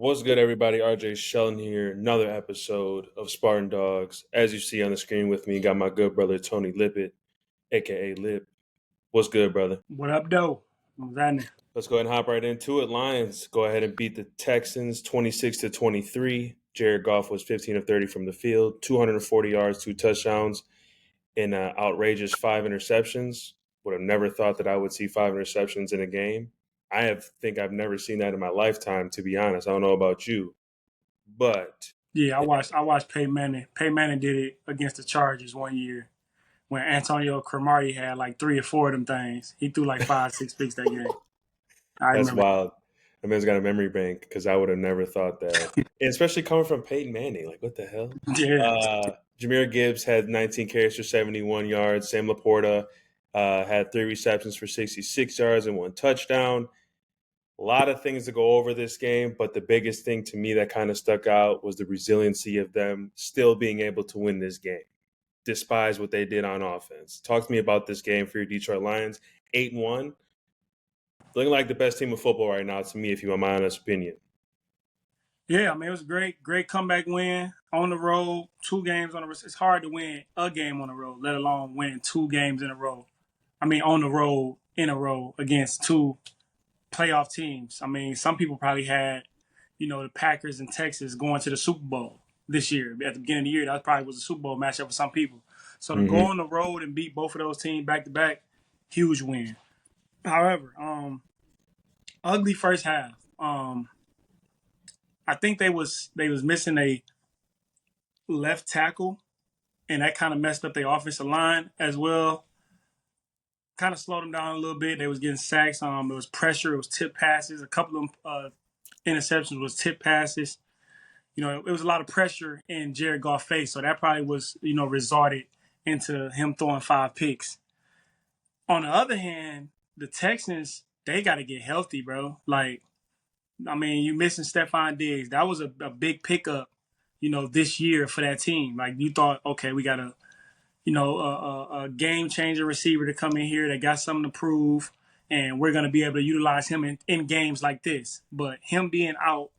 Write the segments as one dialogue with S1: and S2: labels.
S1: What's good, everybody? RJ Sheldon here. Another episode of Spartan Dogs. As you see on the screen with me, got my good brother Tony Lippett, aka Lip. What's good, brother?
S2: What up, though? What's happening?
S1: Let's go ahead and hop right into it. Lions go ahead and beat the Texans 26-23. Jared Goff was 15 of 30 from the field, 240 yards, 2 touchdowns, and outrageous 5 interceptions. Would have never thought that I would see 5 interceptions in a game. think I've never seen that in my lifetime, to be honest. I don't know about you, but
S2: Yeah, I watched Peyton Manning. Peyton Manning did it against the Chargers one year when Antonio Cromartie had like 3 or 4 of them things. He threw like 5, 6 picks that game. I
S1: that's
S2: remember.
S1: wild. That man's got a memory bank because I would have never thought that. And especially coming from Peyton Manning. Like, what the hell?
S2: Yeah,
S1: Jahmyr Gibbs had 19 carries for 71 yards. Sam Laporta had 3 receptions for 66 yards and 1 touchdown. A lot of things to go over this game, but the biggest thing to me that kind of stuck out was the resiliency of them still being able to win this game, despite what they did on offense. Talk to me about this game for your Detroit Lions. 8-1. Looking like the best team of football right now to me, if you want my honest opinion.
S2: yeah. I mean, it was a great comeback win on the road. 2 games on the road. It's hard to win a game on the road, let alone win 2 games in a row. I mean, on the road in a row against 2 playoff teams. I mean, some people probably had, the Packers and Texas going to the Super Bowl this year. At the beginning of the year, that probably was a Super Bowl matchup for some people. So to go on the road and beat both of those teams back to back, huge win. However, ugly first half. I think they was missing a left tackle, and that kind of messed up their offensive line as well. Kind of slowed them down a little bit. They was getting sacks. There was pressure. It was tip passes. A couple of them interceptions was tip passes. It was a lot of pressure in Jared Goff's face, so that probably was, resulted into him throwing 5 picks. On the other hand, the Texans, they got to get healthy, bro. Like, I mean, you missing Stephon Diggs. That was a big pickup, this year for that team. Like, you thought, okay, we got a game changer receiver to come in here that got something to prove, and we're going to be able to utilize him in games like this. But him being out,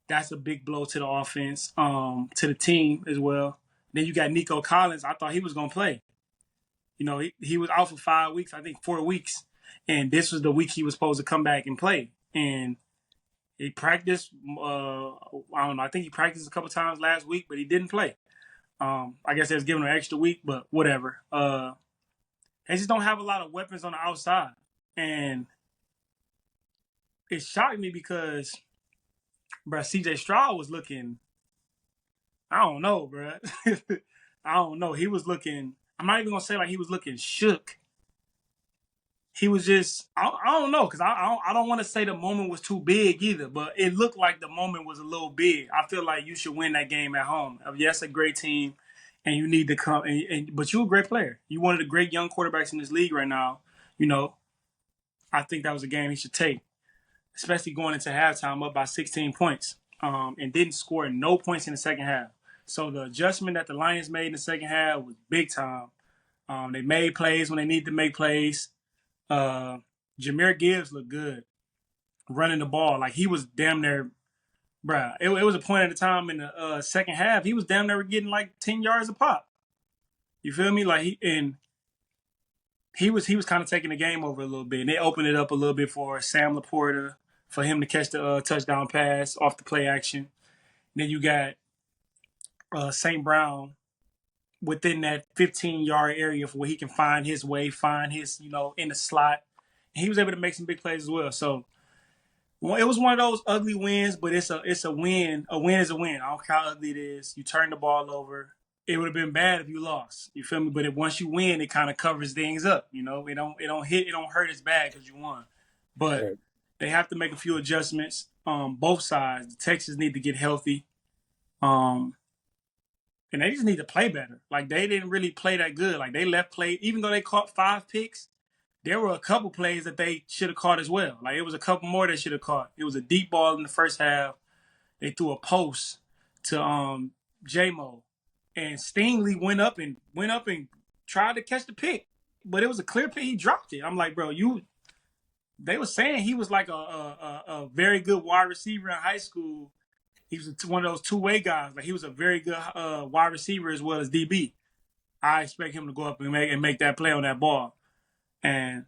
S2: that's a big blow to the offense, to the team as well. Then you got Nico Collins. I thought he was going to play. He was out for 5 weeks, I think 4 weeks. And this was the week he was supposed to come back and play. And he practiced, I don't know, I think he practiced a couple times last week, but he didn't play. I guess they was giving him an extra week, but whatever. They just don't have a lot of weapons on the outside. And it shocked me because, bro, CJ Stroud was looking, I don't know, bro. I don't know. He was looking, I'm not even going to say like he was looking shook. He was just, I don't know, because I don't want to say the moment was too big either, but it looked like the moment was a little big. I feel like you should win that game at home. Yes, a great team, and you need to come, but you're a great player. You're one of the great young quarterbacks in this league right now. I think that was a game he should take, especially going into halftime up by 16 points, and didn't score no points in the second half. So the adjustment that the Lions made in the second half was big time. They made plays when they needed to make plays. Jahmyr Gibbs looked good running the ball. Like, he was damn near, bruh. It was a point at a time in the second half. He was damn near getting like 10 yards a pop. You feel me? Like, he was kind of taking the game over a little bit. And they opened it up a little bit for Sam Laporta, for him to catch the touchdown pass off the play action. And then you got St. Brown within that 15-yard area for where he can find his way, find his, in the slot. And he was able to make some big plays as well. So it was one of those ugly wins, but it's a win. A win is a win. I don't care how ugly it is. You turn the ball over. It would have been bad if you lost. You feel me? But once you win, it kind of covers things up. It don't hurt as bad because you won. But they have to make a few adjustments. Both sides. The Texans need to get healthy. And they just need to play better. Like, they didn't really play that good. Like, they left play, even though they caught 5 picks, there were a couple plays that they should have caught as well. Like, it was a couple more they should have caught. It was a deep ball in the first half. They threw a post to J-Mo. And Stingley went up and tried to catch the pick. But it was a clear pick. He dropped it. I'm like, bro, they were saying he was like a very good wide receiver in high school. He was one of those two-way guys. Like he was a very good wide receiver as well as DB. I expect him to go up and make that play on that ball. And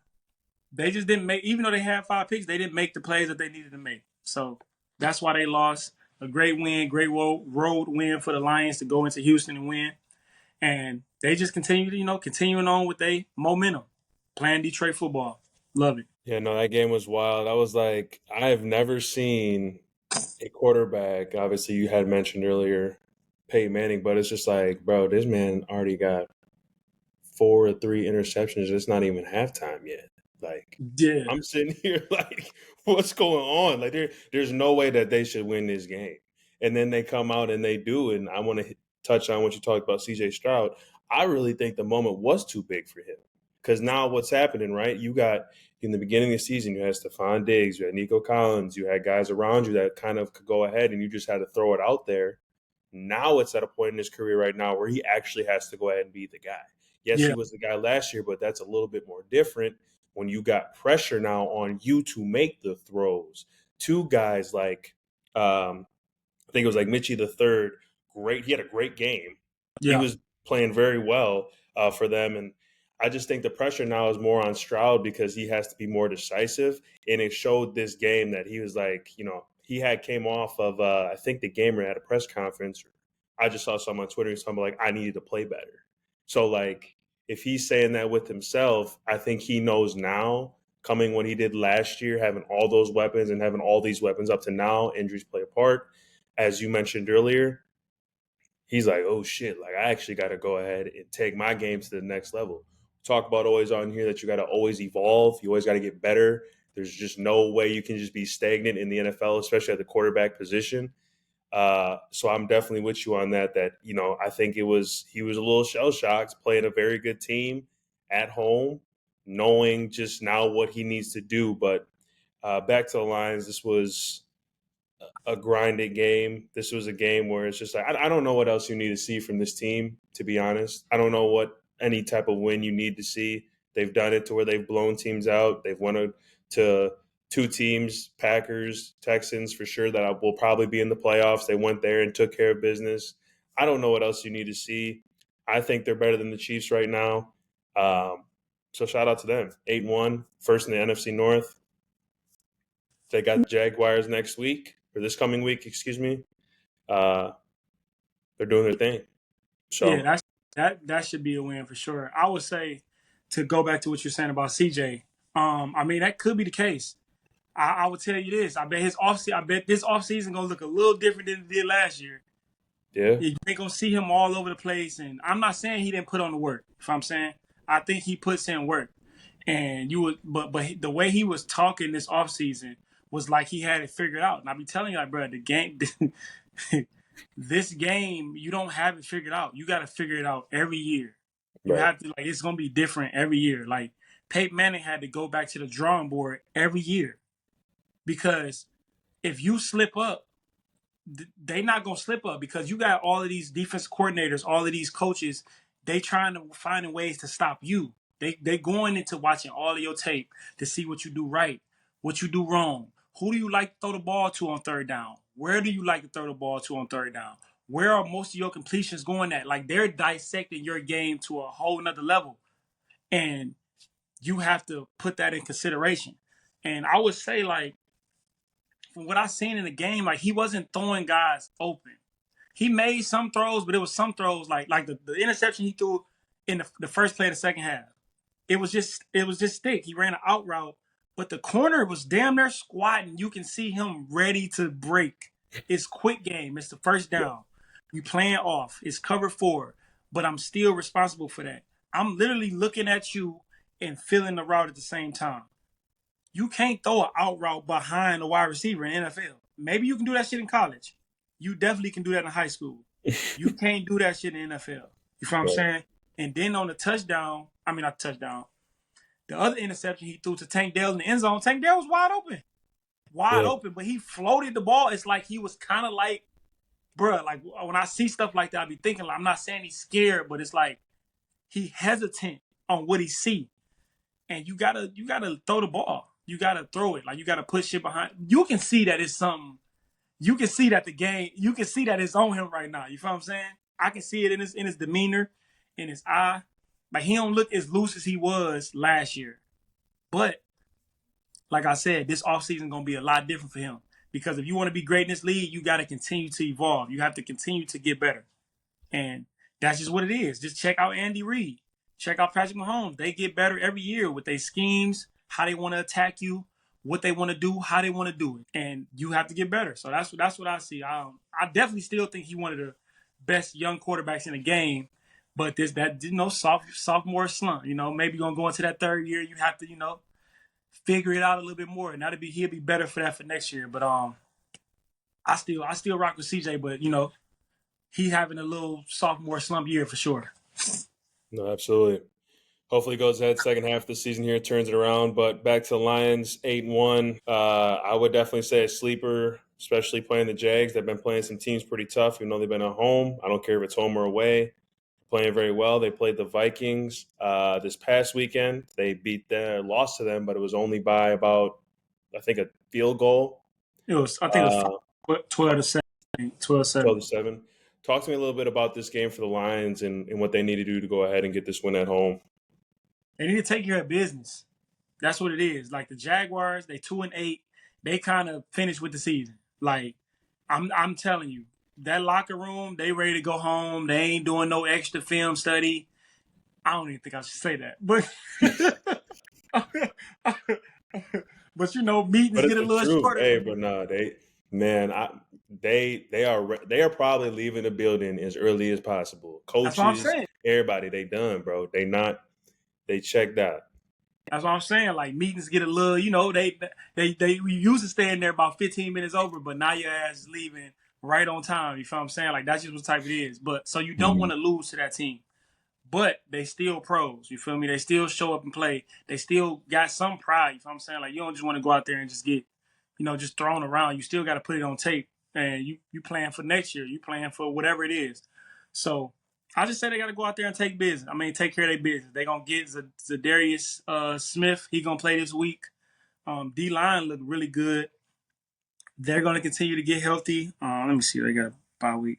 S2: they just didn't make, even though they had 5 picks, they didn't make the plays that they needed to make. So that's why they lost. A great win, great road win for the Lions to go into Houston and win. And they just continuing on with their momentum, playing Detroit football. Love it.
S1: Yeah, no, that game was wild. I was like, I have never seen a quarterback. Obviously, you had mentioned earlier Peyton Manning, but it's just like, bro, this man already got 4 or 3 interceptions. It's not even halftime yet. Like,
S2: Yeah.
S1: I'm sitting here like, what's going on? Like, there's no way that they should win this game. And then they come out and they do. And I want to touch on what you talked about, C.J. Stroud. I really think the moment was too big for him. Because now what's happening, right? You got in the beginning of the season, you had Stephon Diggs, you had Nico Collins, you had guys around you that kind of could go ahead, and you just had to throw it out there. Now it's at a point in his career right now where he actually has to go ahead and be the guy. Yes, he was the guy last year, but that's a little bit more different when you got pressure now on you to make the throws. 2 guys like, I think it was like Mitchie the third. Great, he had a great game. He was playing very well for them, and I just think the pressure now is more on Stroud because he has to be more decisive. And it showed this game that he was like, he came off of, I think the gamer had a press conference. I just saw something on Twitter, something like, I needed to play better. So, like, if he's saying that with himself, I think he knows now, coming what he did last year, having all those weapons and having all these weapons up to now, injuries play a part. As you mentioned earlier, he's like, oh, shit, like, I actually got to go ahead and take my game to the next level. Talk about always on here that you got to always evolve. You always got to get better. There's just no way you can just be stagnant in the NFL, especially at the quarterback position. So I'm definitely with you on that, I think he was a little shell-shocked, playing a very good team at home, knowing just now what he needs to do. But back to the Lions, this was a grinded game. This was a game where it's just like, I don't know what else you need to see from this team, to be honest. I don't know what any type of win you need to see. They've done it to where they've blown teams out. They've won to 2 teams, Packers, Texans, for sure, that will probably be in the playoffs. They went there and took care of business. I don't know what else you need to see. I think they're better than the Chiefs right now. So shout out to them. 8-1, first in the NFC North. They got the Jaguars next week, or this coming week, excuse me. They're doing their thing. So
S2: yeah, that should be a win for sure. I would say, to go back to what you're saying about CJ, I mean, that could be the case. I would tell you this. I bet this offseason gonna look a little different than it did last year.
S1: yeah,
S2: You ain't gonna see him all over the place. And I'm not saying he didn't put on the work. If I'm saying, I think he puts in work. And but the way he was talking this offseason was like he had it figured out. And I be telling you, like, bro, the game, this game, you don't have it figured out. You got to figure it out every year. You
S1: right.
S2: have to, like, it's gonna be different every year. Like Peyton Manning had to go back to the drawing board every year, because if you slip up, they not gonna slip up, because you got all of these defense coordinators, all of these coaches. They trying to find ways to stop you. They going into watching all of your tape to see what you do right, what you do wrong. Who do you like to throw the ball to on third down? Where do you like to throw the ball to on third down? Where are most of your completions going at? Like, they're dissecting your game to a whole nother level. And you have to put that in consideration. And I would say, like, from what I seen in the game, like, he wasn't throwing guys open. He made some throws, but it was some throws like the interception he threw in the first play of the second half. It was just thick. He ran an out route, but the corner was damn near squatting. You can see him ready to break. It's quick game. It's the first down. You playing off. It's cover 4, but I'm still responsible for that. I'm literally looking at you and feeling the route at the same time. You can't throw an out route behind a wide receiver in the NFL. Maybe you can do that shit in college. You definitely can do that in high school. You can't do that shit in the NFL. You feel what I'm saying? And then on the touchdown, the other interception he threw to Tank Dell in the end zone, Tank Dell was wide open, but he floated the ball. It's like he was kind of like, bruh, like, when I see stuff like that, I be thinking, like, I'm not saying he's scared, but it's like he hesitant on what he see. And you gotta throw the ball. You gotta throw it. Like, you gotta put shit behind. You can see that it's something you can see that the game, you can see that it's on him right now. You feel what I'm saying? I can see it in his demeanor, in his eye. Like he don't look as loose as he was last year. But like I said, this offseason gonna be a lot different for him. Because if you want to be great in this league, you got to continue to evolve. You have to continue to get better. And that's just what it is. Just check out Andy Reid. Check out Patrick Mahomes. They get better every year with their schemes, how they want to attack you, what they want to do, how they want to do it. And you have to get better. So that's what I see. I definitely still think he's one of the best young quarterbacks in the game. But sophomore slump, maybe gonna go into that third year. You have to, figure it out a little bit more. And he'll be better for that for next year. But I still rock with CJ, but he having a little sophomore slump year for sure.
S1: No, absolutely. Hopefully, goes ahead second half of the season here, turns it around. But back to the Lions, 8-1. I would definitely say a sleeper, especially playing the Jags. They've been playing some teams pretty tough, even though they've been at home. I don't care if it's home or away. Playing very well. They played the Vikings this past weekend. They lost to them, but it was only by about, I think, a field goal.
S2: It was 12-7.
S1: 12-7. Talk to me a little bit about this game for the Lions and what they need to do to go ahead and get this win at home.
S2: They need to take care of business. That's what it is. Like the Jaguars, they 2-8. They kind of finished with the season. Like I'm telling you, that locker room, they ready to go home. They ain't doing no extra film study. I don't even think I should say that, but but meetings get a little shorter.
S1: Hey, but no, they are probably leaving the building as early as possible. Coaches,
S2: that's what I'm saying.
S1: Everybody, they done, bro. They checked out.
S2: That's what I'm saying. Like meetings get a little, they we used to stay in there about 15 minutes over, but now your ass is leaving right on time. You feel what I'm saying? Like that's just what type it is. But so you don't want to lose to that team. But they still pros. You feel me? They still show up and play. They still got some pride. You feel what I'm saying? Like you don't just want to go out there and just get, just thrown around. You still got to put it on tape. And you playing for next year. You playing for whatever it is. So I just say they got to go out there and take business. I mean, take care of their business. They're going to get Zadarius Smith. He going to play this week. D-line looked really good. They're going to continue to get healthy. Let me see. They got a bye week.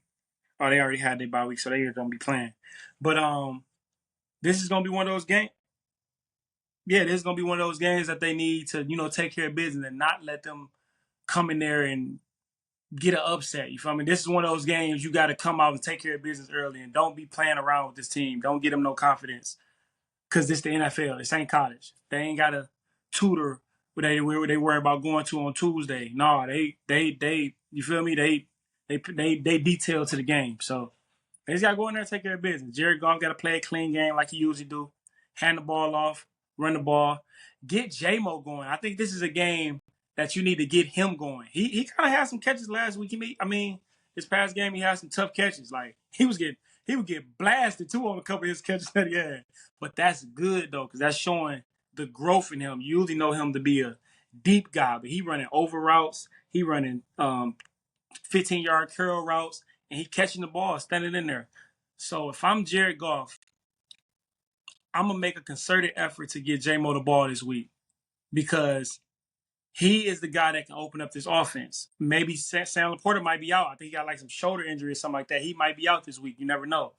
S2: Oh, they already had their bye week, so they're going to be playing. But this is going to be one of those games. Yeah, this is going to be one of those games that they need to, take care of business and not let them come in there and get an upset. You feel me? This is one of those games you got to come out and take care of business early and don't be playing around with this team. Don't get them no confidence because this the NFL. This ain't college. They ain't got a tutor where they worry about going to on Tuesday. No, they you feel me? They detail to the game. So they just got to go in there and take care of business. Jared Goff got to play a clean game like he usually do. Hand the ball off, run the ball. Get J-Mo going. I think this is a game that you need to get him going. He kind of had some catches last week. His past game, he had some tough catches. Like, he would get blasted, too, on a couple of his catches that he had. But that's good, though, because that's showing the growth in him. You usually know him to be a deep guy, but he running over routes. He running 15-yard curl routes, and he catching the ball, standing in there. So if I'm Jared Goff, I'm going to make a concerted effort to get J-Mo the ball this week because he is the guy that can open up this offense. Maybe Sam Laporta might be out. I think he got like some shoulder injury or something like that. He might be out this week. You never know.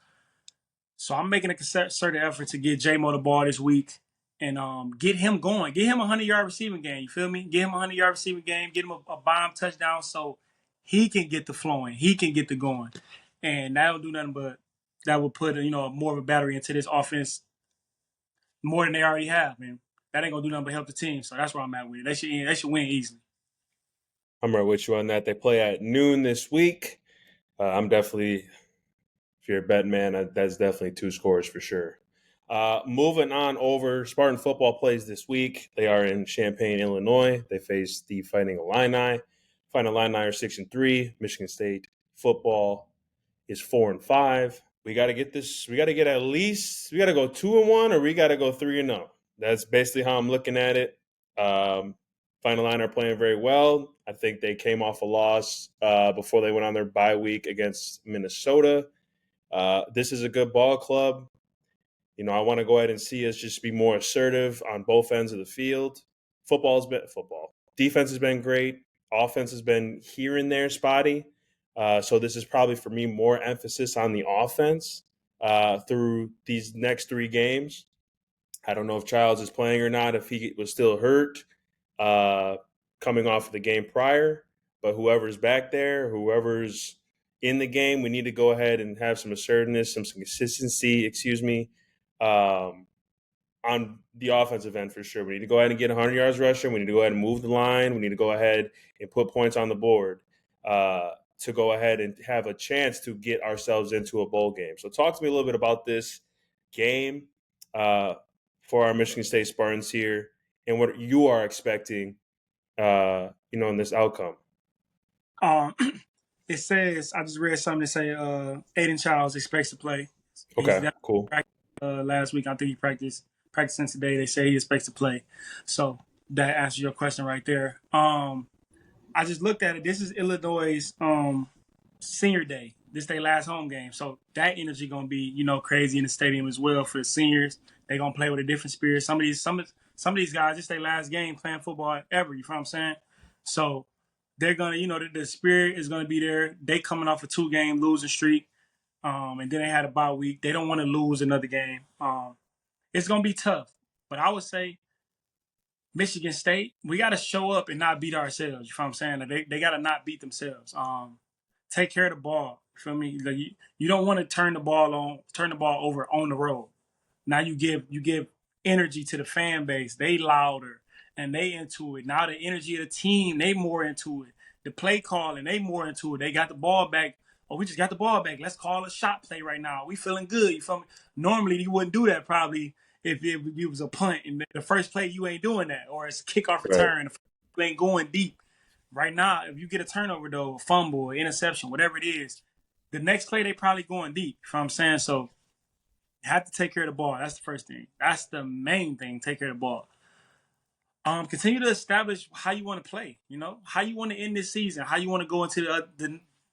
S2: So I'm making a concerted effort to get J-Mo the ball this week and get him going. Get him a 100-yard receiving game. You feel me? Get him a 100-yard receiving game. Get him a bomb touchdown so he can get the flowing. He can get the going. And that'll do nothing but that will put more of a battery into this offense more than they already have, man. That ain't gonna do nothing but help the team. So that's where I'm at with it. They should win easily.
S1: I'm right with you on that. They play at noon this week. I'm definitely, if you're a bet man, that's definitely 2 scores for sure. Moving on over, Spartan football plays this week. They are in Champaign, Illinois. They face the Fighting Illini. Fighting Illini are 6-3. Michigan State football is 4-5. We got to get this. We got to get at least. We got to go 2-1, or we got to go 3-0. That's basically how I'm looking at it. Final Line are playing very well. I think they came off a loss before they went on their bye week against Minnesota. This is a good ball club. I want to go ahead and see us just be more assertive on both ends of the field. Defense has been great. Offense has been here and there spotty. So this is probably for me more emphasis on the offense through these next 3 games. I don't know if Childs is playing or not, if he was still hurt uh, coming off of the game prior. But whoever's back there, whoever's in the game, we need to go ahead and have some assertiveness, some consistency, on the offensive end for sure. We need to go ahead and get 100 yards rushing. We need to go ahead and move the line. We need to go ahead and put points on the board to go ahead and have a chance to get ourselves into a bowl game. So talk to me a little bit about this game for our Michigan State Spartans here and what you are expecting, in this outcome.
S2: It says, I just read something that say Aiden Childs expects to play.
S1: Okay, cool.
S2: Last week, I think he practicing today. They say he expects to play. So that answers your question right there. I just looked at it. This is Illinois' senior day. This is their last home game. So that energy going to be, crazy in the stadium as well for the seniors. They're going to play with a different spirit. Some of these guys, it's their last game playing football ever. You know what I'm saying? So they're going to, the spirit is going to be there. They coming off a 2-game losing streak. And then they had a bye week. They don't want to lose another game. It's going to be tough. But I would say Michigan State, we got to show up and not beat ourselves. You know what I'm saying? They got to not beat themselves. Take care of the ball. You feel me? Like you don't want to turn the ball over on the road. Now you give energy to the fan base. They louder and they into it. Now the energy of the team, they more into it. The play calling, they more into it. They got the ball back. Oh, we just got the ball back. Let's call a shot play right now. We feeling good. You feel me? Normally you wouldn't do that probably if it was a punt and the first play you ain't doing that, or it's a kickoff return. Right. You ain't going deep. Right now, if you get a turnover though, a fumble, interception, whatever it is, the next play they probably going deep. You know what I'm saying? So you have to take care of the ball. That's the first thing. That's the main thing. Take care of the ball. Continue to establish how you want to play. How you want to end this season. How you want to go into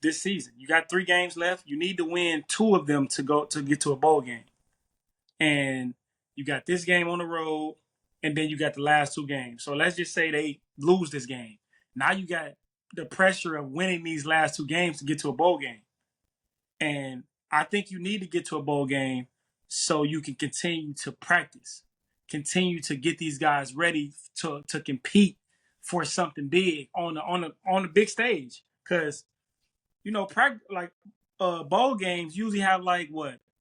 S2: this season. You got 3 games left. You need to win 2 of them to get to a bowl game. And you got this game on the road, and then you got the last 2 games. So let's just say they lose this game. Now you got the pressure of winning these last 2 games to get to a bowl game. And I think you need to get to a bowl game so you can continue to practice, continue to get these guys ready to compete for something big on the big stage. Because bowl games usually have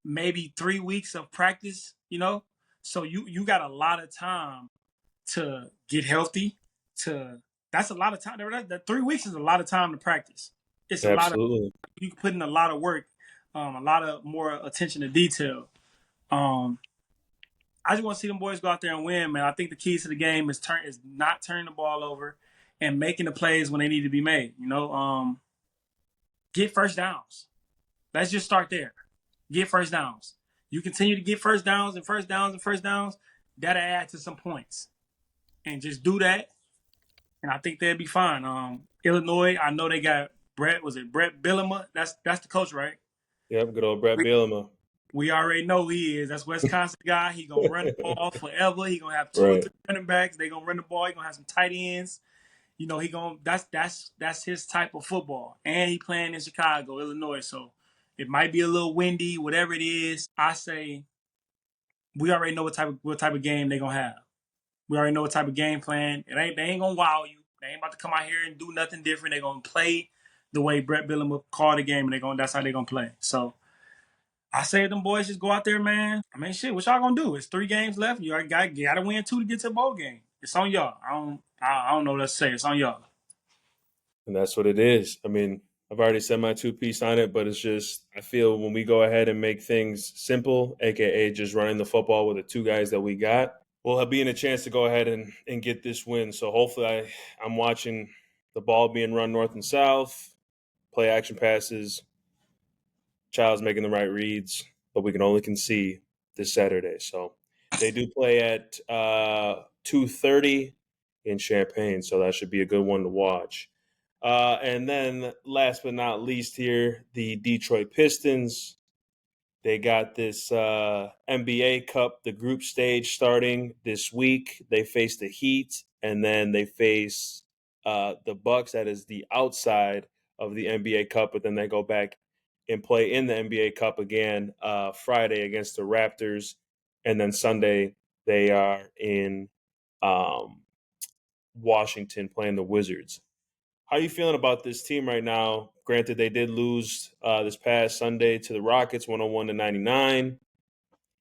S2: maybe 3 weeks of practice. So you got a lot of time to get healthy. That's a lot of time. That 3 weeks is a lot of time to practice. It's
S1: Absolutely.
S2: a lot of you can put in a lot of work, a lot of more attention to detail. I just want to see them boys go out there and win, man. I think the keys to the game is not turning the ball over and making the plays when they need to be made. Get first downs. Let's just start there. Get first downs. You continue to get first downs and first downs and first downs, that'll add to some points. And just do that, and I think they'll be fine. Illinois, I know they got Brett Bielema? That's the coach, right?
S1: Yep, good old Brett Bielema. We
S2: already know who he is. That's Wisconsin guy. He gonna run the ball forever. He gonna have 2 or 3 running backs. They gonna run the ball. He gonna have some tight ends. That's his type of football. And he playing in Chicago, Illinois. So it might be a little windy, whatever it is. I say we already know what type of game they gonna have. We already know what type of game plan. They ain't gonna wow you. They ain't about to come out here and do nothing different. They're gonna play the way Brett Bielema called the game, and that's how they're gonna play. So I say them boys just go out there, man. I mean, shit, what y'all gonna do? It's 3 games left. You gotta win 2 to get to the bowl game. It's on y'all. I don't know what to say. It's on y'all.
S1: And that's what it is. I mean, I've already said my 2-piece on it, but it's just I feel when we go ahead and make things simple, aka just running the football with the 2 guys that we got, we'll be in a chance to go ahead and get this win. So hopefully I'm watching the ball being run north and south, play action passes, Child's making the right reads, but we can only concede this Saturday. So they do play at 2:30 in Champaign, so that should be a good one to watch. And then last but not least here, the Detroit Pistons. They got this NBA Cup, the group stage starting this week. They face the Heat, and then they face the Bucks. That is the outside of the NBA Cup, but then they go back and play in the NBA Cup again Friday against the Raptors, and then Sunday they are in Washington playing the Wizards. How are you feeling about this team right now? Granted, they did lose this past Sunday to the Rockets, 101-99.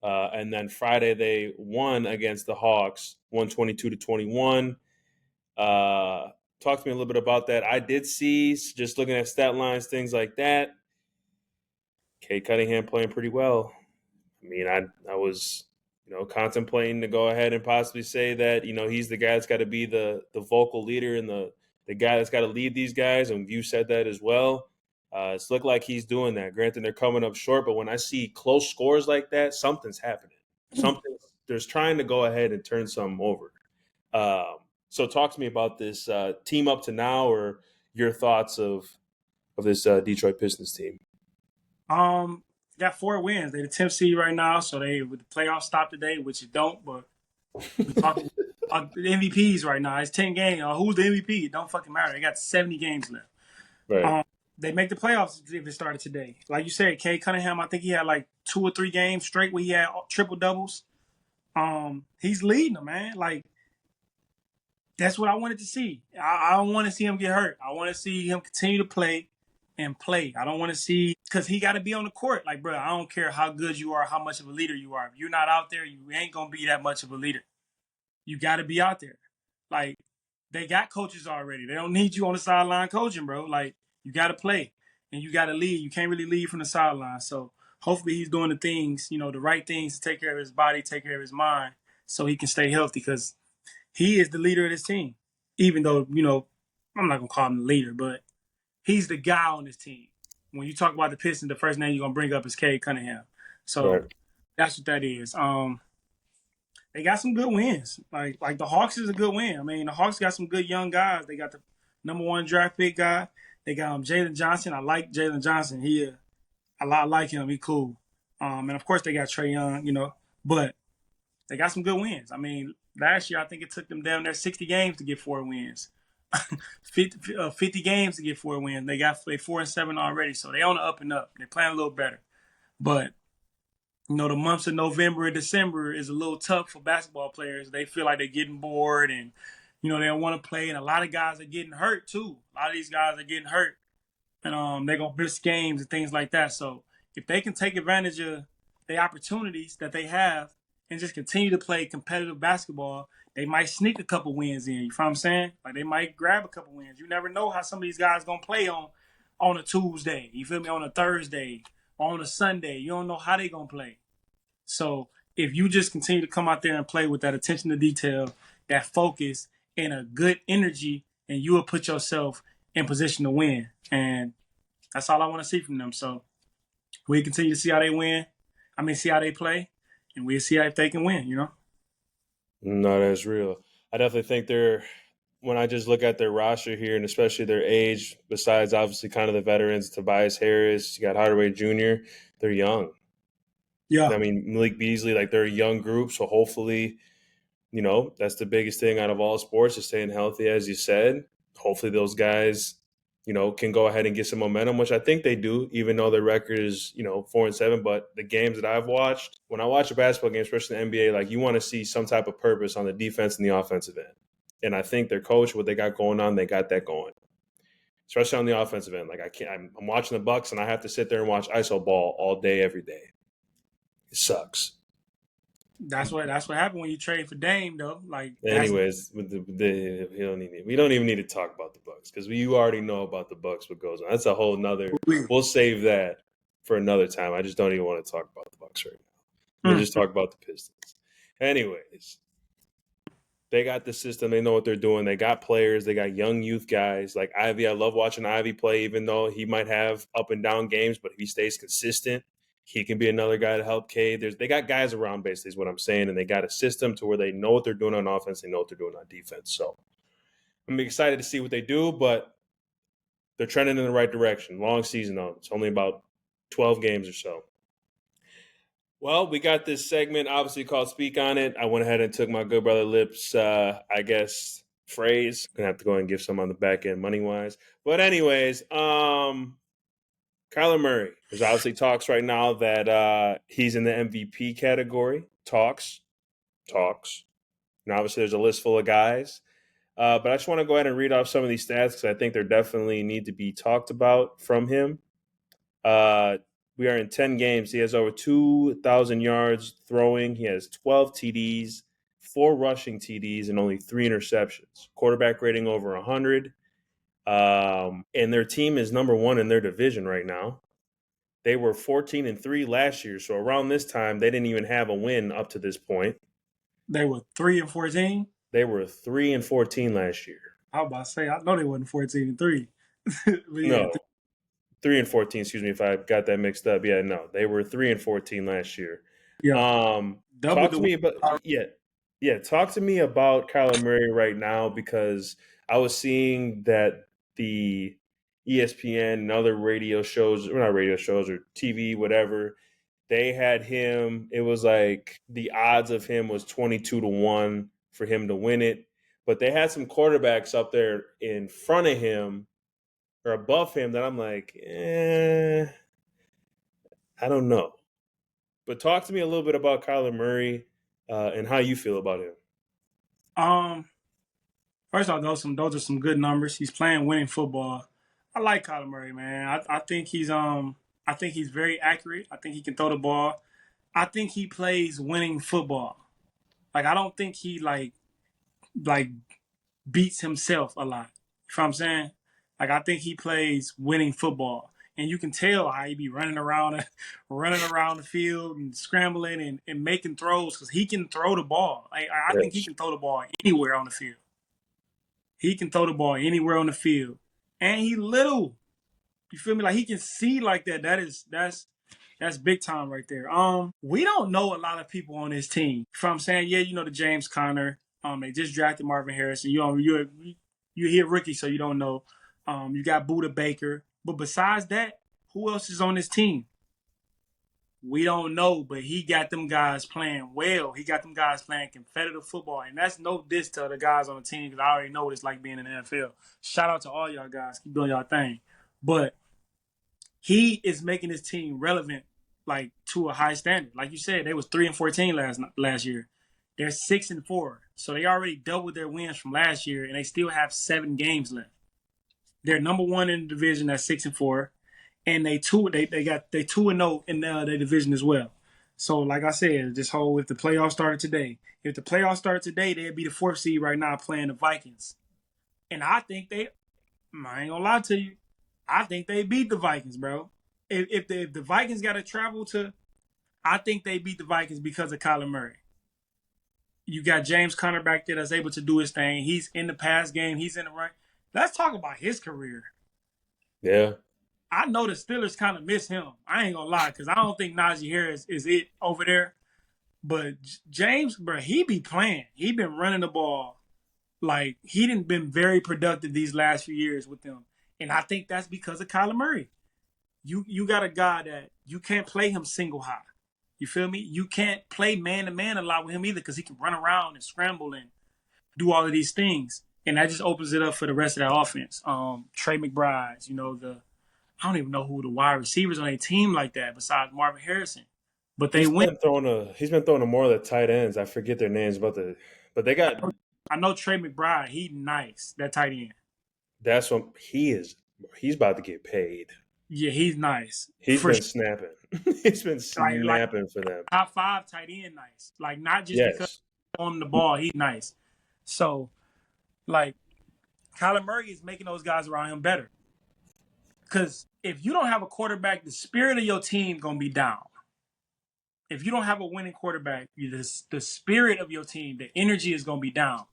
S1: And then Friday they won against the Hawks, 122-21. Talk to me a little bit about that. I did see, just looking at stat lines, things like that, Cade Cunningham playing pretty well. I mean, I was, contemplating to go ahead and possibly say that, he's the guy that's got to be the vocal leader and the guy that's got to lead these guys. And you said that as well. It's looked like he's doing that. Granted, they're coming up short, but when I see close scores like that, something's happening. There's trying to go ahead and turn something over. So talk to me about this team up to now, or your thoughts of this Detroit Pistons team.
S2: Got 4 wins. They're the 10th seed right now, so they with the playoffs stop today, which you don't. But we talking the MVPs right now. It's 10 games. Who's the MVP? It don't fucking matter. They got 70 games left.
S1: Right.
S2: They make the playoffs if it started today. Like you said, Cade Cunningham, I think he had like 2 or 3 games straight where he had triple doubles. He's leading them, man. Like, that's what I wanted to see. I don't want to see him get hurt. I want to see him continue to play and play. I don't want to see, because he got to be on the court. Like, bro, I don't care how good you are, how much of a leader you are. If you're not out there, you ain't going to be that much of a leader. You got to be out there. Like, they got coaches already. They don't need you on the sideline coaching, bro. Like, you got to play and you got to lead. You can't really lead from the sideline. So hopefully he's doing the things, the right things to take care of his body, take care of his mind, so he can stay healthy, because he is the leader of this team. Even though, I'm not going to call him the leader, but he's the guy on this team. When you talk about the Pistons, the first name you're going to bring up is Cade Cunningham. So
S1: Right.
S2: That's what that is. They got some good wins. Like the Hawks is a good win. I mean, the Hawks got some good young guys. They got the #1 draft pick guy. They got Jalen Johnson. I like Jalen Johnson. I like him. He cool. And of course they got Trae Young, but they got some good wins. I mean, last year I think it took them down there 60 games to get 4 wins. 50 games to get 4 wins. They 4-7 already, so they on the up and up. They're playing a little better. But the months of November and December is a little tough for basketball players. They feel like they're getting bored, and they don't want to play. And a lot of guys are getting hurt too. A lot of these guys are getting hurt, and they're gonna miss games and things like that. So if they can take advantage of the opportunities that they have and just continue to play competitive basketball, they might sneak a couple wins in. You know what I'm saying? Like, they might grab a couple wins. You never know how some of these guys gonna play on a Tuesday. You feel me? On a Thursday, or on a Sunday. You don't know how they gonna play. So if you just continue to come out there and play with that attention to detail, that focus, and a good energy, and you will put yourself in position to win. And that's all I want to see from them. So we continue to see how they win. See how they play, and we'll see if they can win,
S1: No, that's real. I definitely think when I just look at their roster here, and especially their age, besides obviously kind of the veterans, Tobias Harris, you got Hardaway Jr., they're young.
S2: Yeah.
S1: I mean, Malik Beasley, like, they're a young group, so hopefully, that's the biggest thing out of all sports, is staying healthy, as you said. Hopefully those guys, can go ahead and get some momentum, which I think they do, even though their record is, 4-7. But the games that I've watched, when I watch a basketball game, especially in the NBA, like, you want to see some type of purpose on the defense and the offensive end. And I think their coach, what they got going on, they got that going, especially on the offensive end. Like, I'm watching the Bucks, and I have to sit there and watch ISO ball all day, every day. It sucks.
S2: That's what happened when you trade for Dame, though. Like,
S1: anyways, we don't even need to talk about the Bucks, because you already know about the Bucks, what goes on. That's a whole nother. We'll save that for another time. I just don't even want to talk about the Bucks right now. We'll just talk about the Pistons. Anyways, they got the system. They know what they're doing. They got players. They got young youth guys like Ivy. I love watching Ivy play, even though he might have up and down games, but if he stays consistent, he can be another guy to help Cade. They got guys around, basically, is what I'm saying, and they got a system to where they know what they're doing on offense, they know what they're doing on defense. So I'm excited to see what they do, but they're trending in the right direction. Long season, though. It's only about 12 games or so. Well, we got this segment, obviously, called Speak On It. I went ahead and took my good brother Lip's, phrase. Gonna have to go ahead and give some on the back end money wise. But anyways, Kyler Murray. There's obviously talks right now that he's in the MVP category. Talks. And obviously, there's a list full of guys. But I just want to go ahead and read off some of these stats because I think they definitely need to be talked about from him. We are in 10 games. He has over 2,000 yards throwing. He has 12 TDs, 4 rushing TDs, and only 3 interceptions. Quarterback rating over 100. And their team is number 1 in their division right now. They were 14-3 last year. So around this time, they didn't even have a win up to this point.
S2: They were 3-14.
S1: They were 3-14 last year.
S2: I was about to say, I know they wasn't 14-3.
S1: No, 3-14. Excuse me if I got that mixed up. Yeah, no, they were 3-14 last year.
S2: Yeah.
S1: Talk to me about Talk to me about Kyler Murray right now because I was seeing that the ESPN and other radio shows, or not radio shows or TV, whatever, they had him. It was like the odds of him was 22-1 for him to win it. But they had some quarterbacks up there in front of him or above him that I'm like, I don't know. But talk to me a little bit about Kyler Murray and how you feel about him.
S2: First off, those are some good numbers. He's playing winning football. I like Kyler Murray, man. I think he's very accurate. I think he can throw the ball. I think he plays winning football. Like I don't think he like beats himself a lot. You know what I'm saying? Like I think he plays winning football. And you can tell how he be running around the field and scrambling and making throws because he can throw the ball. I think he can throw the ball anywhere on the field. He can throw the ball anywhere on the field. And he little. You feel me? Like he can see like that. That's big time right there. We don't know a lot of people on this team. You know what I'm saying? Yeah, you know the James Conner. They just drafted Marvin Harrison. You're here rookie, so you don't know. You got Buda Baker. But besides that, who else is on this team? We don't know, but he got them guys playing well. He got them guys playing competitive football. And that's no diss to the guys on the team because I already know what it's like being in the NFL. Shout out to all y'all guys. Keep doing y'all thing. But he is making his team relevant, like, to a high standard. Like you said, they was 3-14 last year. They're 6-4. So they already doubled their wins from last year, and they still have 7 games left. They're number 1 in the division at 6-4, and they 2-0 in their division as well. So, like I said, if the playoffs started today, they'd be the 4th seed right now playing the Vikings. And I think I ain't gonna lie to you, I think they beat the Vikings, bro. If the Vikings got to travel to, I think they beat the Vikings because of Kyler Murray. You got James Conner back there that's able to do his thing. He's in the pass game. He's in the run. Let's talk about his career.
S1: Yeah.
S2: I know the Steelers kind of miss him. I ain't going to lie because I don't think Najee Harris is it over there. But James, bro, he be playing. He been running the ball. Like, he done been very productive these last few years with them. And I think that's because of Kyler Murray. You got a guy that you can't play him single high. You feel me? You can't play man-to-man a lot with him either because he can run around and scramble and do all of these things. And that just opens it up for the rest of that offense. Trey McBride, I don't even know who the wide receivers on a team like that besides Marvin Harrison. But he's been throwing
S1: to more of the tight ends. I forget their names, but they got.
S2: I know Trey McBride. He's nice. That tight end.
S1: That's what he is. He's about to get paid.
S2: Yeah, he's nice.
S1: He's been snapping. He's been snapping for them.
S2: Top 5 tight end, nice. Like not just because he's throwing the ball, he's nice. So, like, Kyler Murray is making those guys around him better. Because if you don't have a quarterback, the spirit of your team gonna be down. If you don't have a winning quarterback, the spirit of your team, the energy is gonna be down.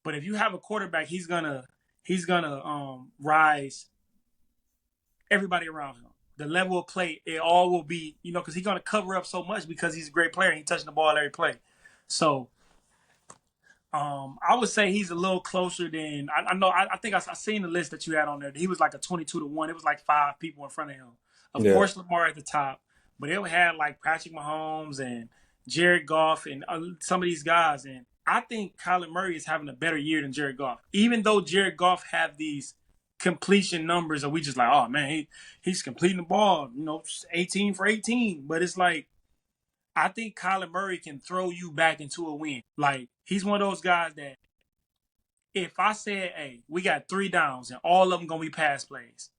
S2: But if you have a quarterback, he's gonna rise everybody around him. The level of play, it all will be, because he's gonna cover up so much because he's a great player and he's touching the ball every play. So I would say he's a little closer than I know. I think I seen the list that you had on there. He was like a 22-1. It was like 5 people in front of him. Of course, Lamar at the top, but it had like Patrick Mahomes and Jared Goff and some of these guys. And I think Kyler Murray is having a better year than Jared Goff. Even though Jared Goff have these completion numbers, and we just like, oh man, he's completing the ball, 18 for 18. But it's like, I think Kyler Murray can throw you back into a win. Like, he's one of those guys that if I said, hey, we got 3 downs and all of them gonna be pass plays,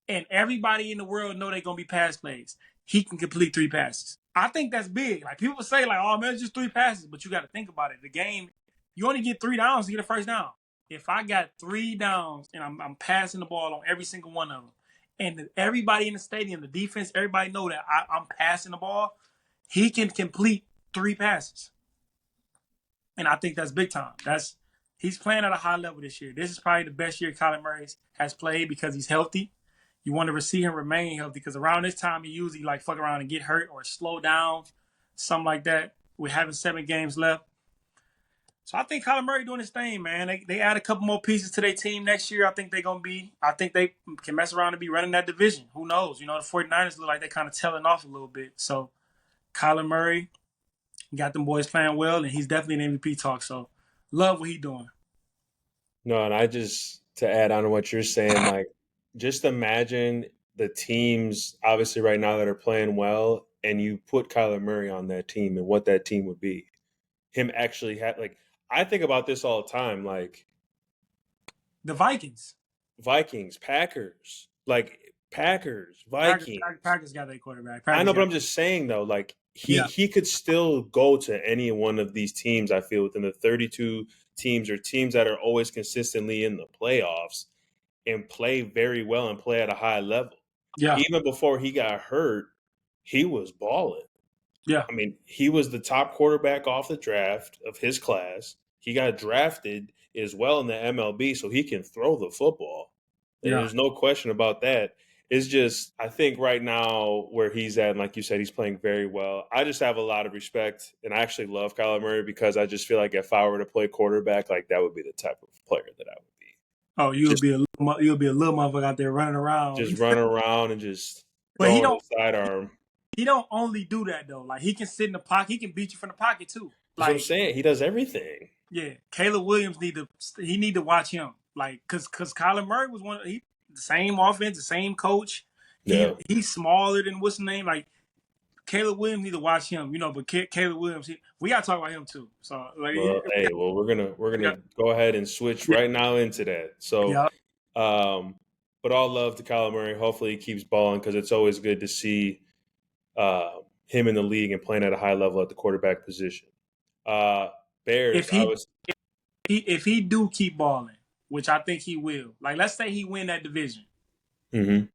S2: and everybody in the world know they're gonna be pass plays, he can complete 3 passes. I think that's big. Like, people say, like, oh man, it's just 3 passes, but you got to think about it. The game, you only get 3 downs to get a first down. If I got 3 downs and I'm passing the ball on every single one of them, and everybody in the stadium, the defense, everybody know that I'm passing the ball, he can complete 3 passes. And I think that's big time. He's playing at a high level this year. This is probably the best year Kyler Murray has played because he's healthy. You want to see him remain healthy because around this time he usually like fuck around and get hurt or slow down, something like that. We're having 7 games left. So I think Kyler Murray doing his thing, man. They add a couple more pieces to their team next year. I think they can mess around and be running that division. Who knows? The 49ers look like they're kind of tailing off a little bit. So Kyler Murray got them boys playing well, and he's definitely an MVP talk. So love what he's doing.
S1: No, and to add on to what you're saying, like, just imagine the teams, obviously, right now that are playing well, and you put Kyler Murray on that team and what that team would be. Him actually I think about this all the time, like
S2: the Vikings,
S1: Packers, Vikings.
S2: Packers got their quarterback.
S1: I know, but I'm just saying though, like he could still go to any one of these teams. I feel within the 32 teams or teams that are always consistently in the playoffs and play very well and play at a high level.
S2: Yeah.
S1: Even before he got hurt, he was balling.
S2: Yeah.
S1: I mean, he was the top quarterback off the draft of his class. He got drafted as well in the MLB, so he can throw the football. And there's no question about that. It's just, I think right now where he's at, and like you said, he's playing very well. I just have a lot of respect, and I actually love Kyler Murray because I just feel like if I were to play quarterback, like that would be the type of player that I would be.
S2: Oh, you'll be a little motherfucker out there running around.
S1: Just running around and just throwing a sidearm.
S2: He don't only do that though. Like, he can sit in the pocket. He can beat you from the pocket too.
S1: That's what I'm saying. He does everything.
S2: Yeah, Caleb Williams need to watch him. Like, cause Kyler Murray was the same offense, the same coach. He's smaller than what's the name. Like, Caleb Williams need to watch him. But Caleb Williams, we gotta talk about him too. So
S1: we're gonna go ahead and switch right now into that. So, but all love to Kyler Murray. Hopefully he keeps balling because it's always good to see him in the league and playing at a high level at the quarterback position. Bears.
S2: If he do keep balling, which I think he will. Like, let's say he win that division, and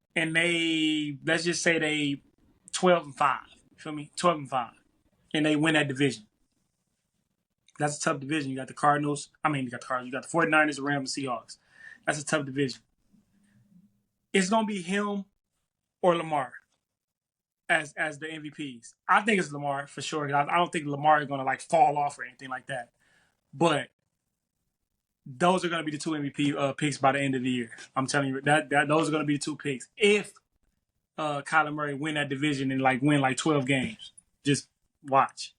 S2: let's just say they 12-5. Feel me? 12-5, and they win that division. That's a tough division. You got the Cardinals. You got the Cardinals. You got the 49ers, the Rams, the Seahawks. That's a tough division. It's gonna be him or Lamar as the MVPs. I think it's Lamar for sure. I don't think Lamar is gonna like fall off or anything like that. But those are gonna be the 2 MVP picks by the end of the year. I'm telling you that those are gonna be the 2 picks if Kyler Murray win that division and win 12 games. Just watch.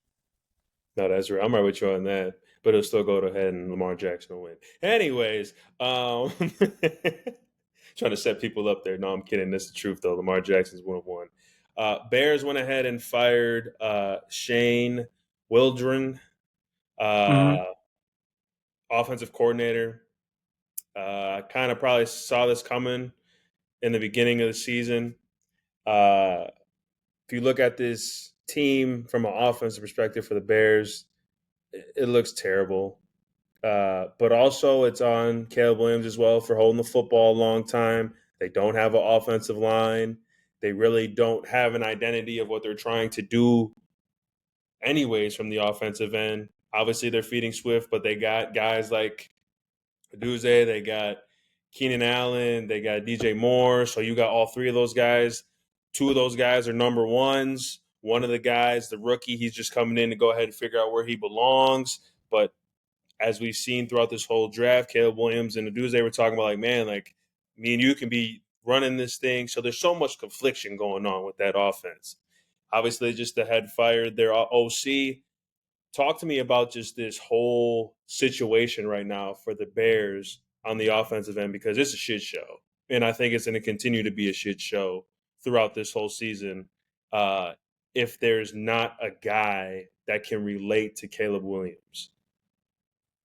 S1: No, that's right. I'm right with you on that. But it'll still go ahead and Lamar Jackson will win. Anyways, trying to set people up there. No, I'm kidding. That's the truth, though. Lamar Jackson's 1-1. Bears went ahead and fired Shane Waldron, offensive coordinator. Kind of probably saw this coming in the beginning of the season. If you look at this team from an offensive perspective for the Bears, it looks terrible. But also it's on Caleb Williams as well for holding the football a long time. They don't have an offensive line. They really don't have an identity of what they're trying to do anyways from the offensive end. Obviously, they're feeding Swift, but they got guys like Duze, they got Keenan Allen, they got DJ Moore. So you got all 3 of those guys. 2 of those guys are number ones. One of the guys, the rookie, he's just coming in to go ahead and figure out where he belongs. But as we've seen throughout this whole draft, Caleb Williams and Duze were talking about, me and you can be running this thing. So there's so much confliction going on with that offense. Obviously, just the head fired their OC. talk to me about just this whole situation right now for the Bears on the offensive end, because it's a shit show. And I think it's going to continue to be a shit show throughout this whole season if there's not a guy that can relate to Caleb Williams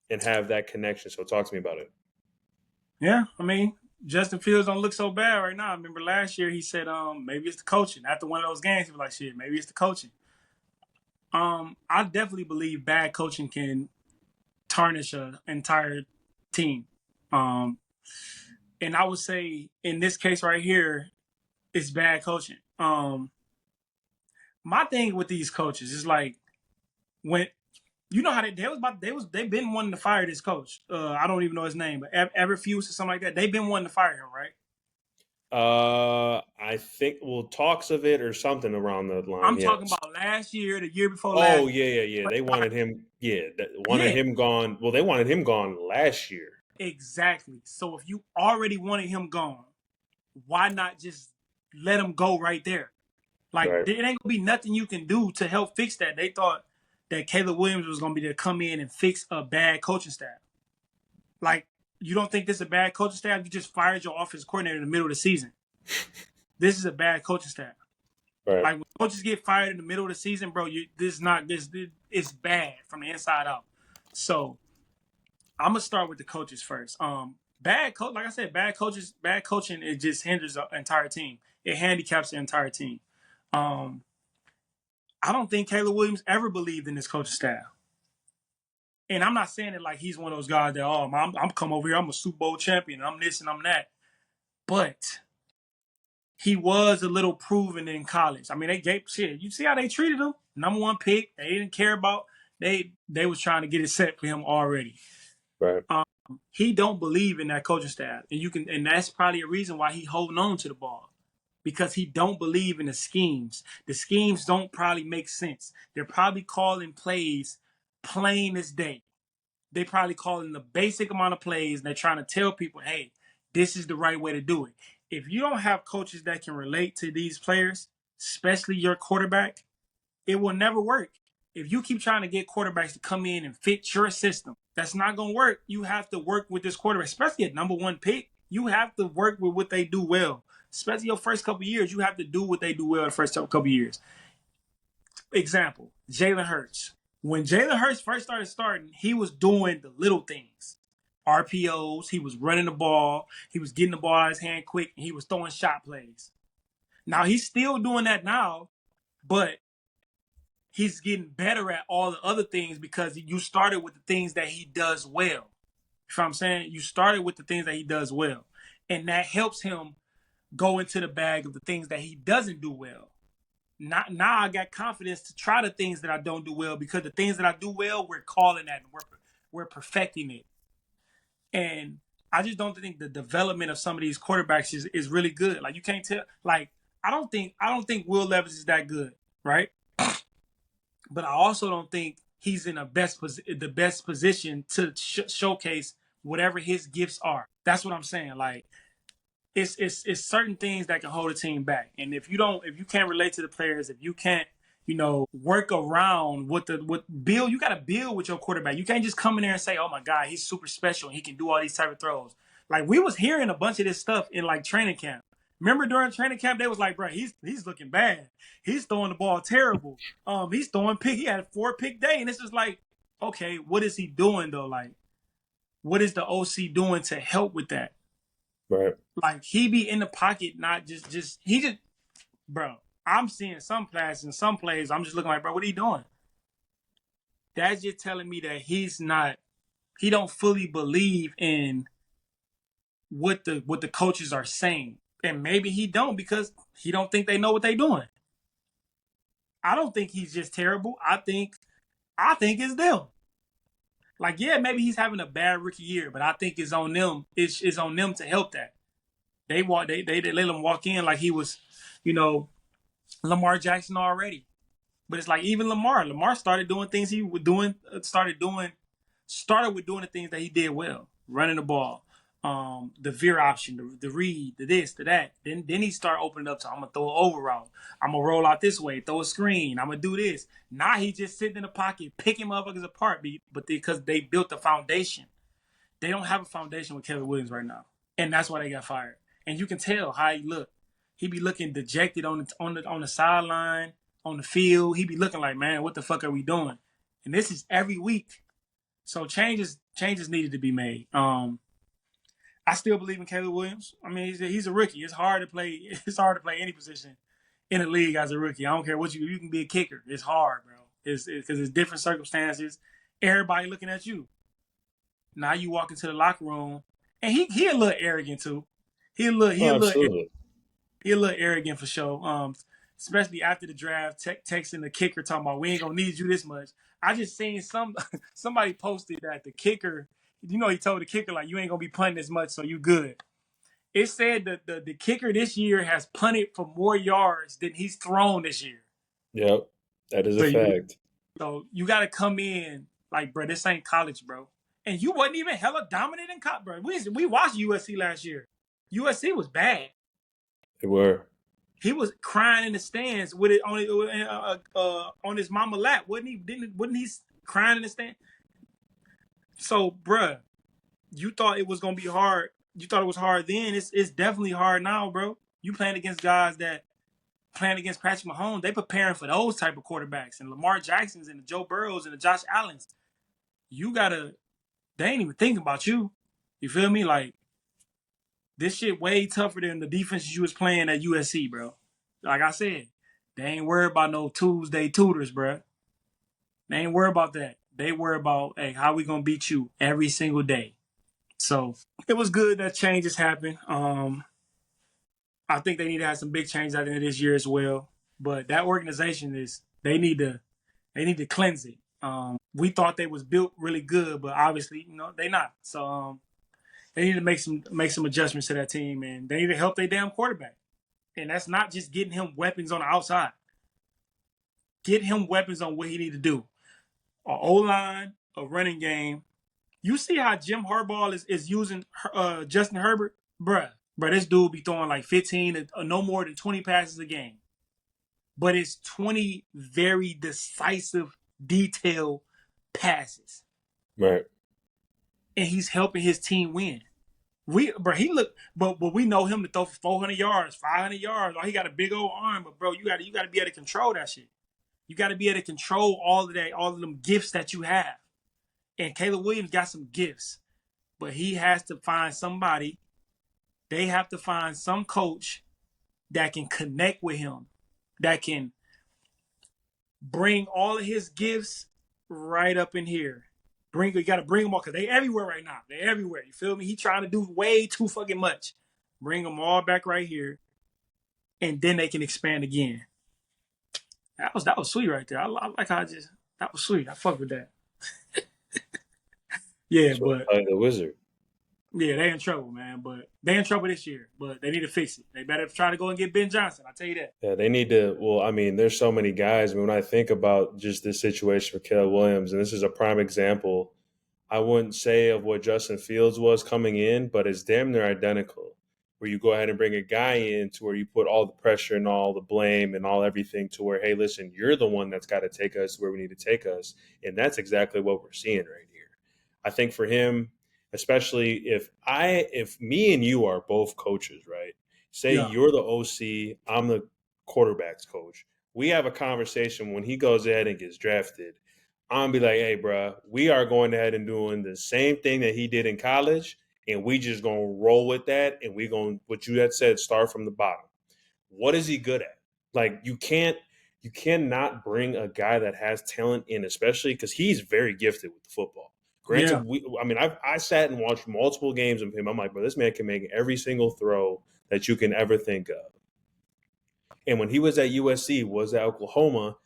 S1: and have that connection. So talk to me about it.
S2: Yeah, I mean, Justin Fields don't look so bad right now. I remember last year he said, maybe it's the coaching. After one of those games, he was like, shit, maybe it's the coaching. I definitely believe bad coaching can tarnish an entire team. And I would say in this case right here, it's bad coaching. My thing with these coaches is like when you know how they've been wanting to fire this coach. I don't even know his name, but Everfuse or something like that. They've been wanting to fire him, right?
S1: I think talks of it or something around the line.
S2: I'm talking about last year, the year before last.
S1: Oh yeah. They wanted him. Yeah, wanted him gone. Well, they wanted him gone last year.
S2: Exactly. So if you already wanted him gone, why not just let him go right there? Like
S1: Right.
S2: it ain't gonna be nothing you can do to help fix that. They thought that Caleb Williams was gonna be to come in and fix a bad coaching staff. Like, you don't think this is a bad coaching staff? You just fired your offensive coordinator in the middle of the season. This is a bad coaching staff.
S1: Right.
S2: Like when coaches get fired in the middle of the season, bro, it's bad from the inside out. So I'm gonna start with the coaches first. Bad coach, like I said, bad coaching, it just hinders the entire team. It handicaps the entire team. I don't think Caleb Williams ever believed in this coaching staff. And I'm not saying it like he's one of those guys that, I'm come over here, I'm a Super Bowl champion, I'm this and I'm that. But he was a little proven in college. I mean, they gave shit. You see how they treated him? Number 1 pick. They didn't care about. They was trying to get it set for him already.
S1: Right.
S2: He don't believe in that coaching staff, and that's probably a reason why he holding on to the ball, because he don't believe in the schemes. The schemes don't probably make sense. They're probably calling plays plain as day. They probably calling the basic amount of plays, and they're trying to tell people, hey, this is the right way to do it. If you don't have coaches that can relate to these players, especially your quarterback, it will never work. If you keep trying to get quarterbacks to come in and fit your system, that's not going to work. You have to work with this quarterback, especially at number 1 pick. You have to work with what they do well. Especially your first couple of years, you have to do what they do well the first couple of years. Example, Jalen Hurts. When Jalen Hurts first starting, he was doing the little things. RPOs, he was running the ball, he was getting the ball out of his hand quick, and he was throwing shot plays. Now, he's still doing that now, but he's getting better at all the other things because you started with the things that he does well. You know what I'm saying? You started with the things that he does well. And that helps him go into the bag of the things that he doesn't do well. Now I got confidence to try the things that I don't do well, because the things that I do well, we're calling that and we're perfecting it. And I just don't think the development of some of these quarterbacks is really good. Like, you can't tell. Like, I don't think Will Levis is that good, right? But I also don't think he's in the best position to showcase whatever his gifts are. That's what I'm saying. Like, it's certain things that can hold a team back. And if you can't relate to the players, if you can't, work around you got to build with your quarterback. You can't just come in there and say, oh my God, he's super special and he can do all these type of throws. Like, we was hearing a bunch of this stuff in like training camp. Remember during training camp, they was like, bro, he's looking bad. He's throwing the ball terrible. He's throwing pick. He had a 4-pick day. And it's just like, okay, what is he doing though? Like, what is the OC doing to help with that?
S1: Right.
S2: Like, he be in the pocket, not bro, I'm seeing some passes and some plays. I'm just looking like, bro, what are you doing? That's just telling me that he don't fully believe in what the coaches are saying. And maybe he don't, because he don't think they know what they're doing. I don't think he's just terrible. I think it's them. Like, yeah, maybe he's having a bad rookie year, but I think it's on them. It's on them to help that. They let him walk in like he was, Lamar Jackson already. But it's like, even Lamar started doing things he was doing, started with doing the things that he did well, running the ball, the veer option, the read, the this, the that. Then he start opening up to I'm gonna throw an over route. I'm gonna roll out this way, throw a screen. I'm gonna do this. Now he just sitting in the pocket, picking motherfuckers apart, but because they built the foundation. They don't have a foundation with Kevin Williams right now, and that's why they got fired. And you can tell how he look. He be looking dejected on the sideline, on the field. He be looking like, man, what the fuck are we doing? And this is every week. So changes needed to be made. I still believe in Caleb Williams. I mean, he's a rookie. It's hard to play. It's hard to play any position in the league as a rookie. I don't care what you can be a kicker. It's hard, bro. It's because it's different circumstances. Everybody looking at you. Now you walk into the locker room, and he a little arrogant too. He a little arrogant for sure. Especially after the draft, texting the kicker talking about we ain't gonna need you this much. I just seen somebody posted that the kicker, he told the kicker like you ain't gonna be punting as much, so you good. It said that the kicker this year has punted for more yards than he's thrown this year.
S1: Yep, that is a fact.
S2: So you got to come in like, bro, this ain't college, bro. And you wasn't even hella dominant in college, bro. We watched USC last year. USC was bad.
S1: They were.
S2: He was crying in the stands with it on his mama lap, wasn't he? Wasn't he crying in the stand? So, bruh, you thought it was gonna be hard. You thought it was hard then. It's definitely hard now, bro. You playing against guys that playing against Patrick Mahomes. They preparing for those type of quarterbacks and Lamar Jacksons and the Joe Burrows and the Josh Allens. They ain't even thinking about you. You feel me? Like, this shit way tougher than the defenses you was playing at USC, bro. Like I said, they ain't worried about no Tuesday tutors, bro. They ain't worried about that. They worry about, hey, how we gonna beat you every single day. So it was good that changes happened. I think they need to have some big changes at the end of this year as well. But that organization they need to cleanse it. We thought they was built really good, but obviously, they not. So they need to make some adjustments to that team, and they need to help their damn quarterback. And that's not just getting him weapons on the outside. Get him weapons on what he need to do. A O-line, a running game. You see how Jim Harbaugh is using Justin Herbert? Bruh, this dude be throwing like 15 or no more than 20 passes a game. But it's 20 very decisive, detailed passes.
S1: Right.
S2: And he's helping his team win. But we know him to throw for 400 yards, 500 yards. Oh, he got a big old arm, but bro, you got to be able to control that shit. You got to be able to control all of them gifts that you have. And Caleb Williams got some gifts, but he has to find somebody. They have to find some coach that can connect with him, that can bring all of his gifts right up in here. You got to bring them all because they everywhere right now. They everywhere. You feel me? He trying to do way too fucking much. Bring them all back right here, and then they can expand again. That was sweet right there. I like how that was sweet. I fuck with that. Yeah, but
S1: the Wizard.
S2: Yeah, they in trouble, man. But they in trouble this year. But they need to fix it. They better try to go and get Ben Johnson. I'll tell you that.
S1: Yeah, they need to. Well, I mean, there's so many guys. I mean, when I think about just this situation for Caleb Williams, and this is a prime example, I wouldn't say of what Justin Fields was coming in, but it's damn near identical. Where you go ahead and bring a guy in to where you put all the pressure and all the blame and all everything to where, hey, listen, you're the one that's got to take us where we need to take us. And that's exactly what we're seeing right here. I think for him, especially if me and you are both coaches, right? Say You're the OC, I'm the quarterback's coach. We have a conversation when he goes ahead and gets drafted. I'm be like, hey, bro, we are going ahead and doing the same thing that he did in college, and we just going to roll with that, and we going, what you had said, start from the bottom. What is he good at? Like, you cannot bring a guy that has talent in, especially because he's very gifted with the football. Granted, I sat and watched multiple games of him. I'm like, bro, this man can make every single throw that you can ever think of. And when he was at USC, was at Oklahoma,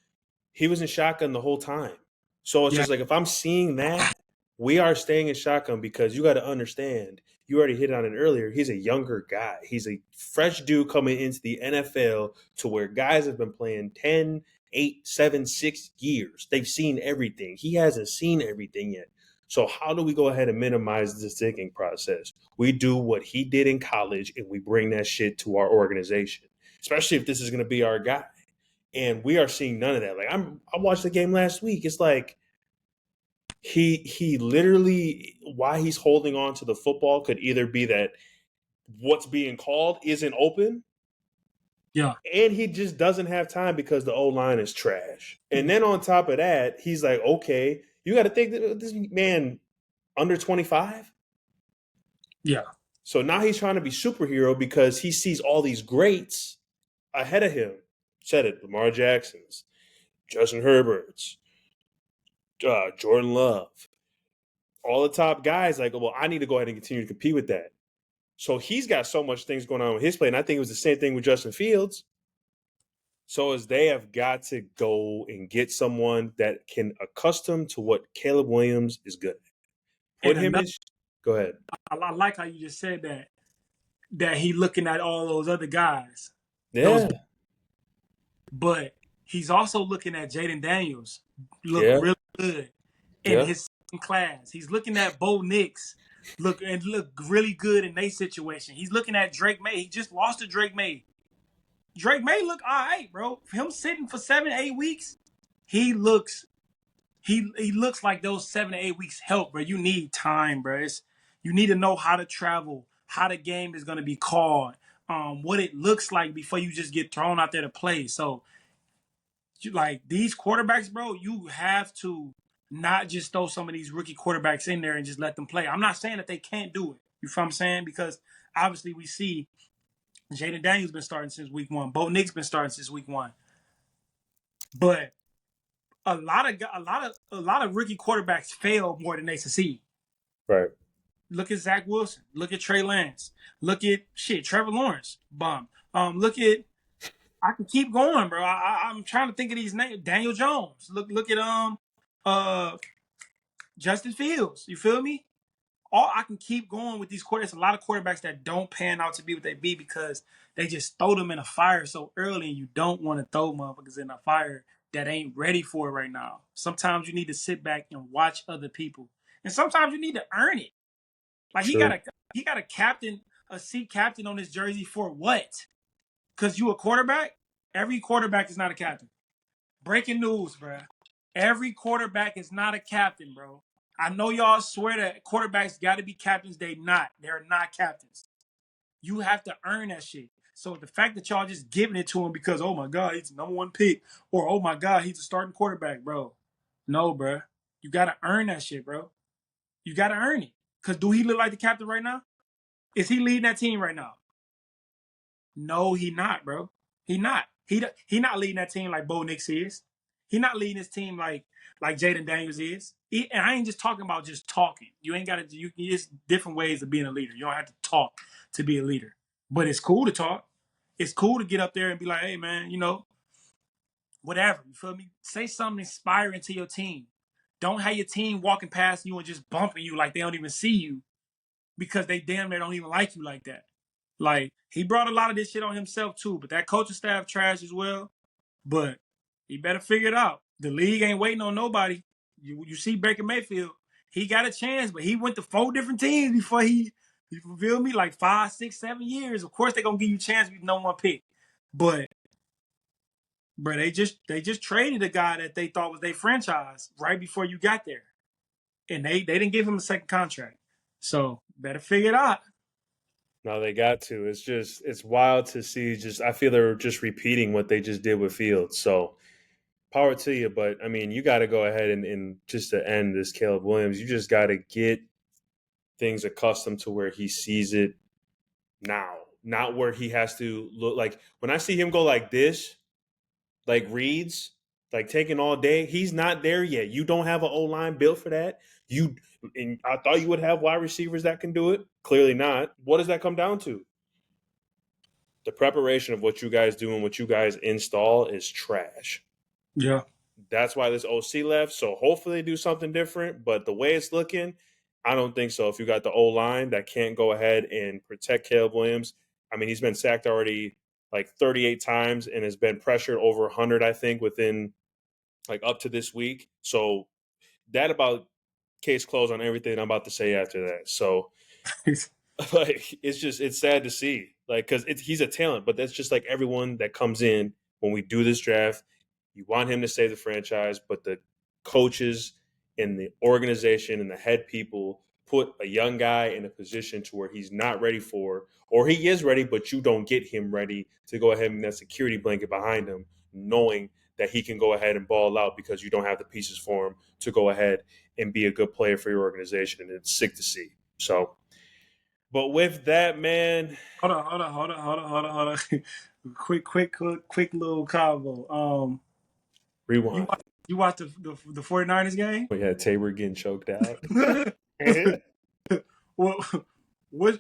S1: he was in shotgun the whole time. So it's just like, if I'm seeing that, we are staying in shotgun because you got to understand, you already hit on it earlier, he's a younger guy. He's a fresh dude coming into the NFL to where guys have been playing 10, 8, 7, 6 years. They've seen everything. He hasn't seen everything yet. So how do we go ahead and minimize this thinking process? We do what he did in college and we bring that shit to our organization, especially if this is going to be our guy. And we are seeing none of that. Like I watched the game last week. It's like he literally, why he's holding on to the football could either be that what's being called isn't open,
S2: Yeah.
S1: and he just doesn't have time because the O line is trash. And then on top of that, he's like, okay, you got to think that this man under 25.
S2: Yeah.
S1: So now he's trying to be superhero because he sees all these greats ahead of him. Said it, Lamar Jackson's, Justin Herbert's, Jordan Love, all the top guys. Like, well, I need to go ahead and continue to compete with that. So he's got so much things going on with his play, and I think it was the same thing with Justin Fields. So as they have got to go and get someone that can accustom to what Caleb Williams is good at. Put him in. Go ahead.
S2: I like how you just said that he looking at all those other guys.
S1: Yeah.
S2: But he's also looking at Jaden Daniels look really good in his class. He's looking at Bo Nix look really good in their situation. He's looking at Drake May. He just lost to Drake May. Drake May look all right, bro. For him sitting for 7-8 weeks, he looks like those 7 to 8 weeks help, bro. You need time, bro. You need to know how to travel, how the game is going to be called, what it looks like before you just get thrown out there to play. So, like these quarterbacks, bro, you have to not just throw some of these rookie quarterbacks in there and just let them play. I'm not saying that they can't do it. You feel what I'm saying? Because obviously we see Jaden Daniels been starting since week 1. Bo Nix been starting since week 1. But a lot of rookie quarterbacks fail more than they succeed.
S1: Right.
S2: Look at Zach Wilson. Look at Trey Lance. Look at Trevor Lawrence. Bum. Look at, I can keep going, bro. I'm trying to think of these names. Daniel Jones. Look at Justin Fields. You feel me? I can keep going with these quarterbacks. A lot of quarterbacks that don't pan out to be what they be because they just throw them in a fire so early, and you don't want to throw motherfuckers in a fire that ain't ready for it right now. Sometimes you need to sit back and watch other people, and sometimes you need to earn it. Like he got a seat captain on his jersey for what? Because you a quarterback? Every quarterback is not a captain. Breaking news, bro. Every quarterback is not a captain, bro. I know y'all swear that quarterbacks got to be captains. They're not. They're not captains. You have to earn that shit. So the fact that y'all just giving it to him because, oh my God, he's the number 1 pick, or oh my God, he's a starting quarterback, bro. No, bro. You got to earn that shit, bro. You got to earn it. Because do he look like the captain right now? Is he leading that team right now? No, he not, bro. He not. He not leading that team like Bo Nix is. He not leading his team like Jaden Daniels is. And I ain't just talking about just talking. You ain't got to. It's different ways of being a leader. You don't have to talk to be a leader. But it's cool to talk. It's cool to get up there and be like, hey, man, whatever. You feel me? Say something inspiring to your team. Don't have your team walking past you and just bumping you like they don't even see you because they damn near don't even like you like that. Like, he brought a lot of this shit on himself too, but that coaching staff trash as well. But he better figure it out. The league ain't waiting on nobody. You see Baker Mayfield, he got a chance, but he went to 4 different teams before you feel me? Like 5, 6, 7 years. Of course they're gonna give you a chance with no 1 pick. But they just traded a guy that they thought was their franchise right before you got there. And they didn't give him a second contract. So better figure it out.
S1: No, they got to. It's wild to see. I feel they're just repeating what they just did with Fields. So power to you, but I mean, you got to go ahead and just to end this Caleb Williams, you just got to get things accustomed to where he sees it now, not where he has to look. Like when I see him go like this, like reads, like taking all day, he's not there yet. You don't have an O-line built for that. And I thought you would have wide receivers that can do it. Clearly not. What does that come down to? The preparation of what you guys do and what you guys install is trash.
S2: Yeah.
S1: That's why this OC left. So hopefully they do something different. But the way it's looking, I don't think so. If you got the O-line that can't go ahead and protect Caleb Williams, I mean, he's been sacked already like 38 times and has been pressured over 100, I think, within like up to this week. So that about case closed on everything I'm about to say after that. So, like, it's sad to see, like, because he's a talent, but that's just like everyone that comes in when we do this draft. You want him to save the franchise, but the coaches and the organization and the head people put a young guy in a position to where he's not ready for, or he is ready, but you don't get him ready to go ahead and that security blanket behind him, knowing that he can go ahead and ball out because you don't have the pieces for him to go ahead and be a good player for your organization. And it's sick to see. So, but with that, man.
S2: Hold on. quick little combo.
S1: Rewind.
S2: You watched the 49ers game?
S1: We had Tabor getting choked out.
S2: Well, let's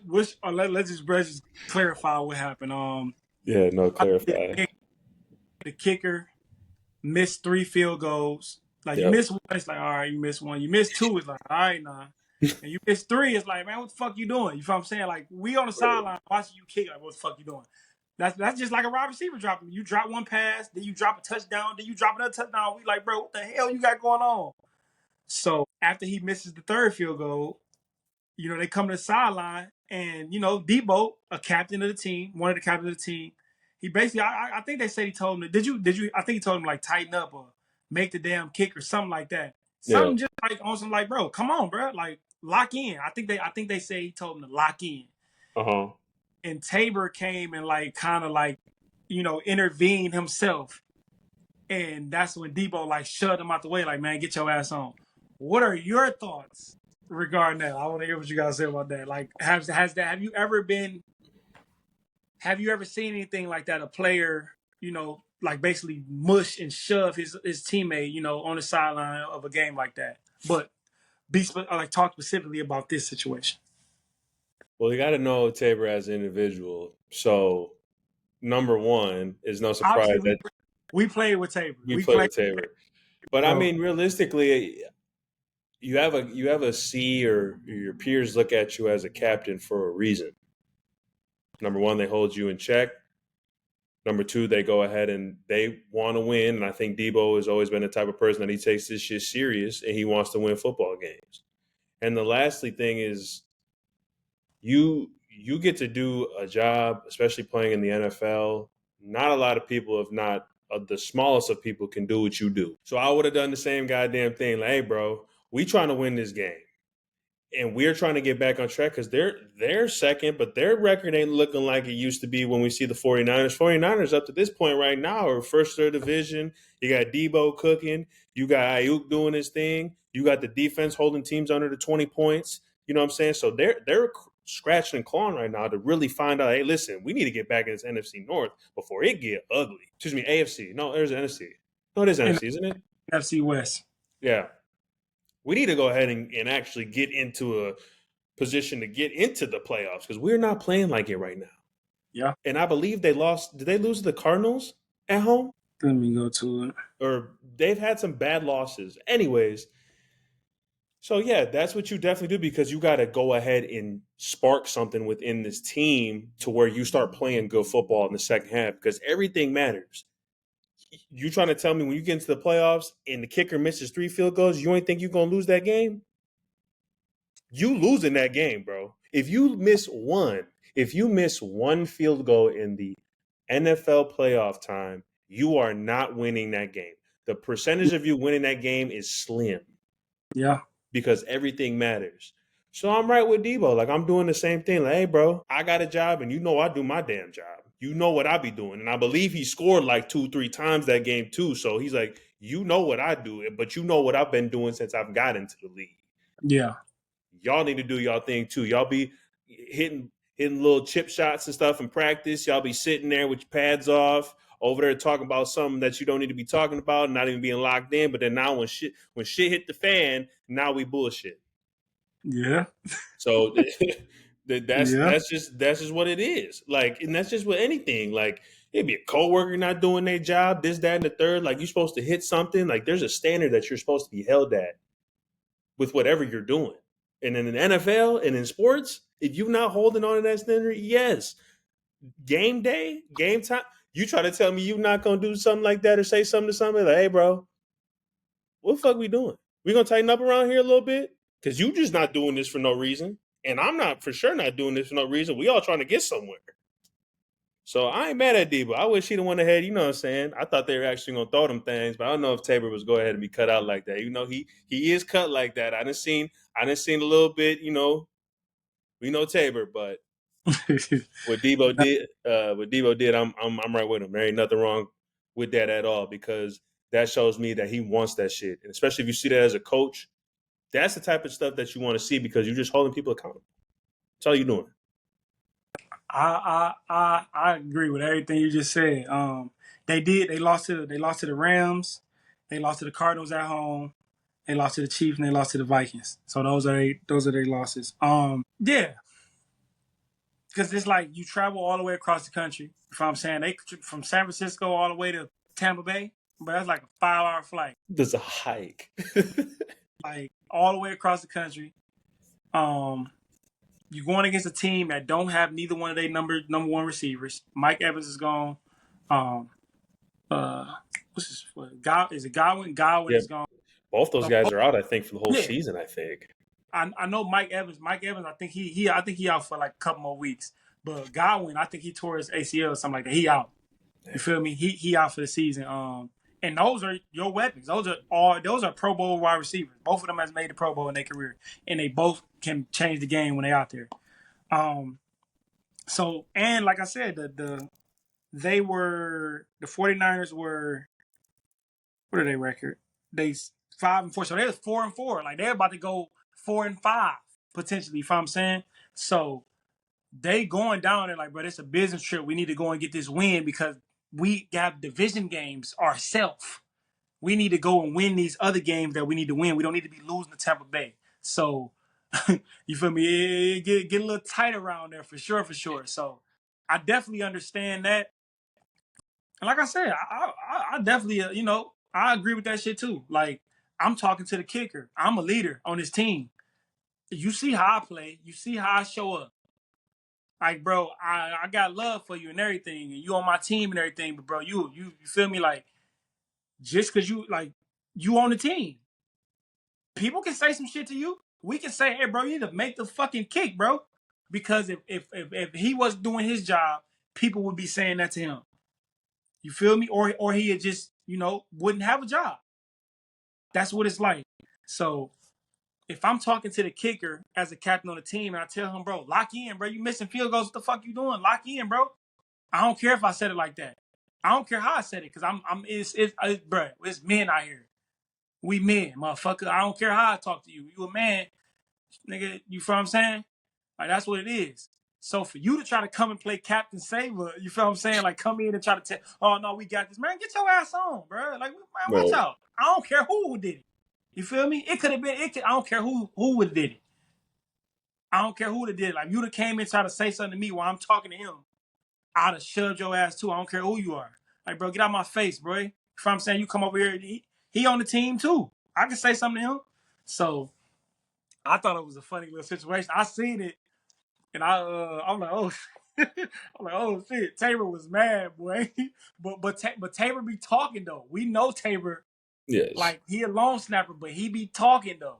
S2: just clarify what happened.
S1: Yeah, no, clarify.
S2: The kicker missed 3 field goals. Like, you miss one, it's like, all right, you missed one. You missed 2, it's like, all right, nah. And you missed 3, it's like, man, what the fuck you doing? You feel what I'm saying? Like, we on the sideline watching you kick, like, what the fuck you doing? That's just like a wide receiver dropping. You drop one pass, then you drop a touchdown, then you drop another touchdown. We like, bro, what the hell you got going on? So after he misses the 3rd field goal, they come to the sideline, and Debo, a captain of the team, one of the captains of the team, he basically, I think they said he told him, did you? I think he told him, like, tighten up or make the damn kick or something like that. Something just like on some, like, bro, come on, bro, like, lock in. I think they say he told him to lock in. And Tabor came and, like, kind of like, intervened himself, and that's when Debo, like, shoved him out the way, like, man, get your ass on. What are your thoughts regarding that? I want to hear what you guys say about that. Like, have you ever seen anything like that? A player, like, basically mush and shove his teammate, on the sideline of a game like that. But talk specifically about this situation.
S1: Well, you got to know Tabor as an individual. So, number one, is no surprise that
S2: we played with Tabor.
S1: We played with Tabor. But I mean, realistically, you have a C, or your peers look at you as a captain for a reason. Number one, they hold you in check. Number two, they go ahead and they want to win. And I think Debo has always been the type of person that he takes this shit serious and he wants to win football games. And the lastly thing is you get to do a job, especially playing in the NFL. Not a lot of people, if not the smallest of people, can do what you do. So I would have done the same goddamn thing. Like, hey, bro, we trying to win this game. And we're trying to get back on track because they're second, but their record ain't looking like it used to be when we see the 49ers. 49ers up to this point right now are first or division. You got Debo cooking. You got Ayuk doing his thing. You got the defense holding teams under the 20 points. You know what I'm saying? So they're scratching and clawing right now to really find out, hey, listen, we need to get back in this NFC North before it get ugly. Excuse me, AFC. No, there's NFC. No, it is NFC, isn't it?
S2: NFC West.
S1: Yeah. We need to go ahead and actually get into a position to get into the playoffs because we're not playing like it right now.
S2: Yeah.
S1: And I believe they lost. Did they lose to the Cardinals at home?
S2: Let me go to it.
S1: Or they've had some bad losses. Anyways, so yeah, that's what you definitely do because you got to go ahead and spark something within this team to where you start playing good football in the second half because everything matters. You trying to tell me when you get into the playoffs and the kicker misses 3 field goals, you ain't think you're going to lose that game? You losing that game, bro. If you miss one field goal in the NFL playoff time, you are not winning that game. The percentage of you winning that game is slim.
S2: Yeah.
S1: Because everything matters. So I'm right with Debo. Like, I'm doing the same thing. Like, hey, bro, I got a job, and I do my damn job. You know what I be doing. And I believe he scored like 2-3 times that game too. So he's like, you know what I do, but you know what I've been doing since I've got into the league.
S2: Yeah.
S1: Y'all need to do y'all thing too. Y'all be hitting little chip shots and stuff in practice. Y'all be sitting there with your pads off over there talking about something that you don't need to be talking about, not even being locked in. But then now when shit hit the fan, now we bullshit.
S2: Yeah.
S1: So that's just what it is. Like, and that's just with anything. Like, it'd be a coworker not doing their job, this, that, and the third. Like, you're supposed to hit something. Like, there's a standard that you're supposed to be held at with whatever you're doing. And in the NFL and in sports, if you're not holding on to that standard, yes, game day, game time, you try to tell me you're not going to do something like that or say something to somebody like, hey, bro, what the fuck we doing? We going to tighten up around here a little bit? Because you just not doing this for no reason. And I'm not for sure not doing this for no reason. We all trying to get somewhere. So I ain't mad at Debo. I wish he'd have went ahead. You know what I'm saying? I thought they were actually gonna throw them things, but I don't know if Tabor was go ahead and be cut out like that. You know, he is cut like that. I done seen a little bit. You know, we know Tabor, but what Debo did, I'm right with him. There ain't nothing wrong with that at all because that shows me that he wants that shit, and especially if you see that as a coach, that's the type of stuff that you want to see because you're just holding people accountable. That's all you're doing.
S2: I agree with everything you just said. They lost to the Rams, they lost to the Cardinals at home, they lost to the Chiefs, and they lost to the Vikings. So those are their losses. Yeah, because it's like you travel all the way across the country. If I'm saying they from San Francisco all the way to Tampa Bay, but that's like a 5-hour flight.
S1: There's a hike,
S2: like all the way across the country. You're going against a team that don't have neither one of their number one receivers. Mike Evans is gone. What's his? Is it Godwin? Godwin is gone.
S1: Both those guys are out, I think, for the whole season. I think.
S2: I know Mike Evans. Mike Evans, I think he out for like a couple more weeks. But Godwin, I think he tore his ACL or something like that. He out. You feel me? He out for the season. And those are your weapons. Those are Pro Bowl wide receivers. Both of them has made the Pro Bowl in their career, and they both can change the game when they're out there. So and like I said, the 49ers were, what are they record? They 5-4. So they was 4-4. Like they're about to go 4-5 potentially. If I'm saying so. They going down there like, bro, it's a business trip. We need to go and get this win because we got division games ourselves. We need to go and win these other games that we need to win. We don't need to be losing to Tampa Bay. So, you feel me? Get a little tight around there for sure. So, I definitely understand that. And like I said, I definitely, I agree with that shit too. Like, I'm talking to the kicker. I'm a leader on this team. You see how I play. You see how I show up. Like, bro, I got love for you and everything, and you on my team and everything. But bro, you feel me? Like, just because you on the team, people can say some shit to you. We can say, hey, bro, you need to make the fucking kick, bro. Because if he was doing his job, people would be saying that to him. You feel me? Or he had just wouldn't have a job. That's what it's like. So if I'm talking to the kicker as a captain on the team and I tell him, bro, lock in, bro, you missing field goals, what the fuck you doing? Lock in, bro. I don't care if I said it like that. I don't care how I said it, because bro, it's men out here. We men, motherfucker. I don't care how I talk to you. You a man, nigga, you feel what I'm saying? Like, that's what it is. So for you to try to come and play Captain Saver, you feel what I'm saying? Like, come in and try to tell, oh, no, we got this. Man, get your ass on, bro. Like, man, watch out. I don't care who did it. You feel me? It could have been, I don't care who would have did it. I don't care who would have did it. Like, you'd have came in and tried to say something to me while I'm talking to him, I'd have shoved your ass too. I don't care who you are. Like, bro, get out of my face, bro. If I'm saying you come over here, he on the team too. I can say something to him. So I thought it was a funny little situation. I seen it, and I'm like, oh, I'm like, oh shit. Tabor was mad, boy. but Tabor be talking though. We know Tabor.
S1: Yes.
S2: Like, he a long snapper, but he be talking though.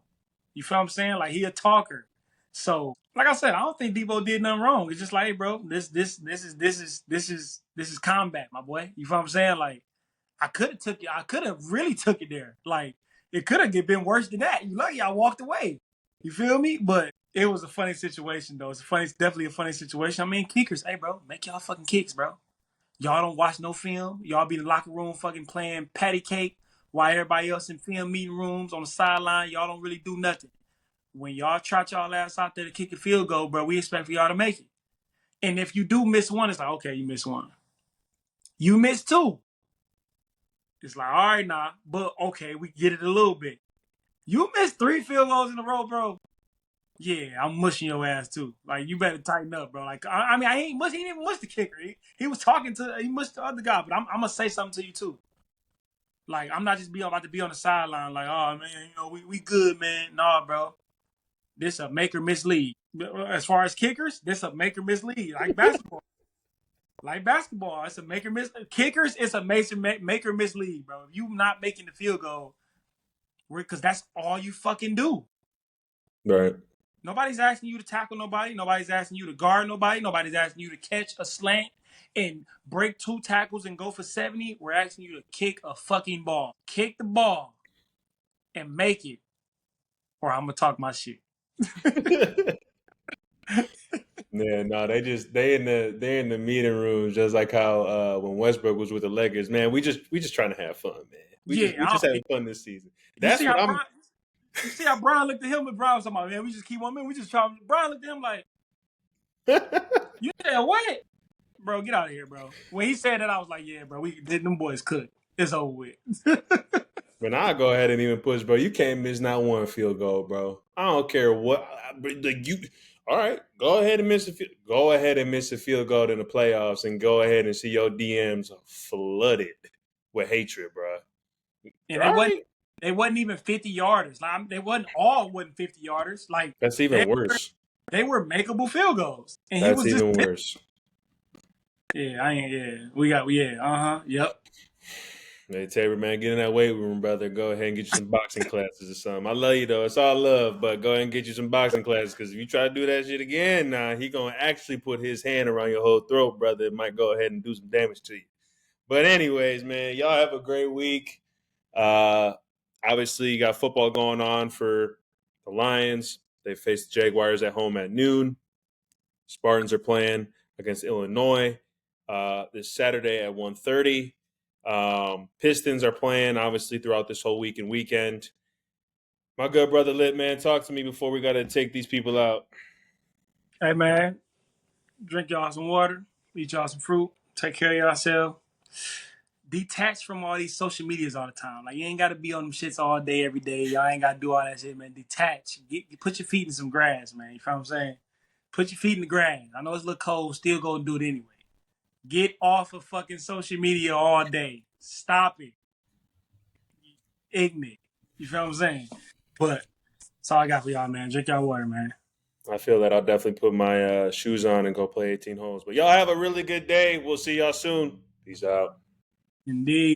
S2: You feel what I'm saying? Like, he a talker. So, like I said, I don't think Debo did nothing wrong. It's just like, hey, bro, this is combat, my boy. You feel what I'm saying? Like, I could have really took it there. Like, it could have been worse than that. You lucky I walked away. You feel me? But it was a funny situation though. It's definitely a funny situation. I mean, kickers, hey, bro, make y'all fucking kicks, bro. Y'all don't watch no film. Y'all be in the locker room fucking playing patty cake while everybody else in film meeting rooms on the sideline. Y'all don't really do nothing. When y'all trot y'all ass out there to kick a field goal, bro, we expect for y'all to make it. And if you do miss one, it's like, okay, you missed one. You missed two. It's like, all right, nah, but okay, we get it a little bit. You missed 3 field goals in a row, bro. Yeah, I'm mushing your ass too. Like, you better tighten up, bro. Like, I mean, he didn't even mush the kicker. He was talking to, he mushed the other guy, but I'm gonna say something to you too. Like, I'm not just about to be on the sideline like, oh man, we good, man. Nah, bro. This a make or miss league. As far as kickers, this a make or miss league. Like basketball. It's a make or miss. Kickers, it's a make or miss league, bro. If you not making the field goal, because that's all you fucking do.
S1: Right.
S2: Nobody's asking you to tackle nobody. Nobody's asking you to guard nobody. Nobody's asking you to catch a slant and break 2 tackles and go for 70. We're asking you to kick a fucking ball. Kick the ball and make it, or I'm gonna talk my shit.
S1: Yeah, no, they in the meeting rooms just like how when Westbrook was with the Lakers. Man, we just trying to have fun, man. We just having fun this season.
S2: You
S1: That's
S2: see
S1: what
S2: how
S1: I'm.
S2: Brian, you see how Brian looked at him, and Brian was talking about, man, we just keep on, man. We just try. Brian looked at him like, you said what? Bro, get out of here, bro. When he said that, I was like, yeah, bro, we did them boys cook. It's over with.
S1: But I'll go ahead and even push, bro. You can't miss not one field goal, bro. I don't care what. Like you, all right, go ahead and miss a field goal in the playoffs, and go ahead and see your DMs flooded with hatred, bro.
S2: And
S1: All right,
S2: they wasn't even 50 yarders. Like, they wasn't 50 yarders. Like,
S1: that's even worse.
S2: they were makeable field goals, and he
S1: That's
S2: was just
S1: even worse.
S2: Yep.
S1: Hey, Tabor, man, get in that weight room, brother. Go ahead and get you some boxing classes or something. I love you, though. It's all love, but go ahead and get you some boxing classes because if you try to do that shit again, he going to actually put his hand around your whole throat, brother. It might go ahead and do some damage to you. But anyways, man, y'all have a great week. Obviously, you got football going on for the Lions. They face the Jaguars at home at noon. Spartans are playing against Illinois this Saturday at 1:30. Pistons are playing, obviously, throughout this whole week and weekend. My good brother Lit, man, talk to me before we got to take these people out.
S2: Hey, man, drink y'all some water, eat y'all some fruit, take care of yourself. Detach from all these social medias all the time. Like, you ain't got to be on them shits all day, every day. Y'all ain't got to do all that shit, man. Detach. Put your feet in some grass, man. You know what I'm saying? Put your feet in the grass. I know it's a little cold. Still go do it anyway. Get off of fucking social media all day. Stop it. Ignorant. You feel what I'm saying? But that's all I got for y'all, man. Drink y'all water, man.
S1: I feel that I'll definitely put my shoes on and go play 18 holes. But y'all have a really good day. We'll see y'all soon. Peace out.
S2: Indeed.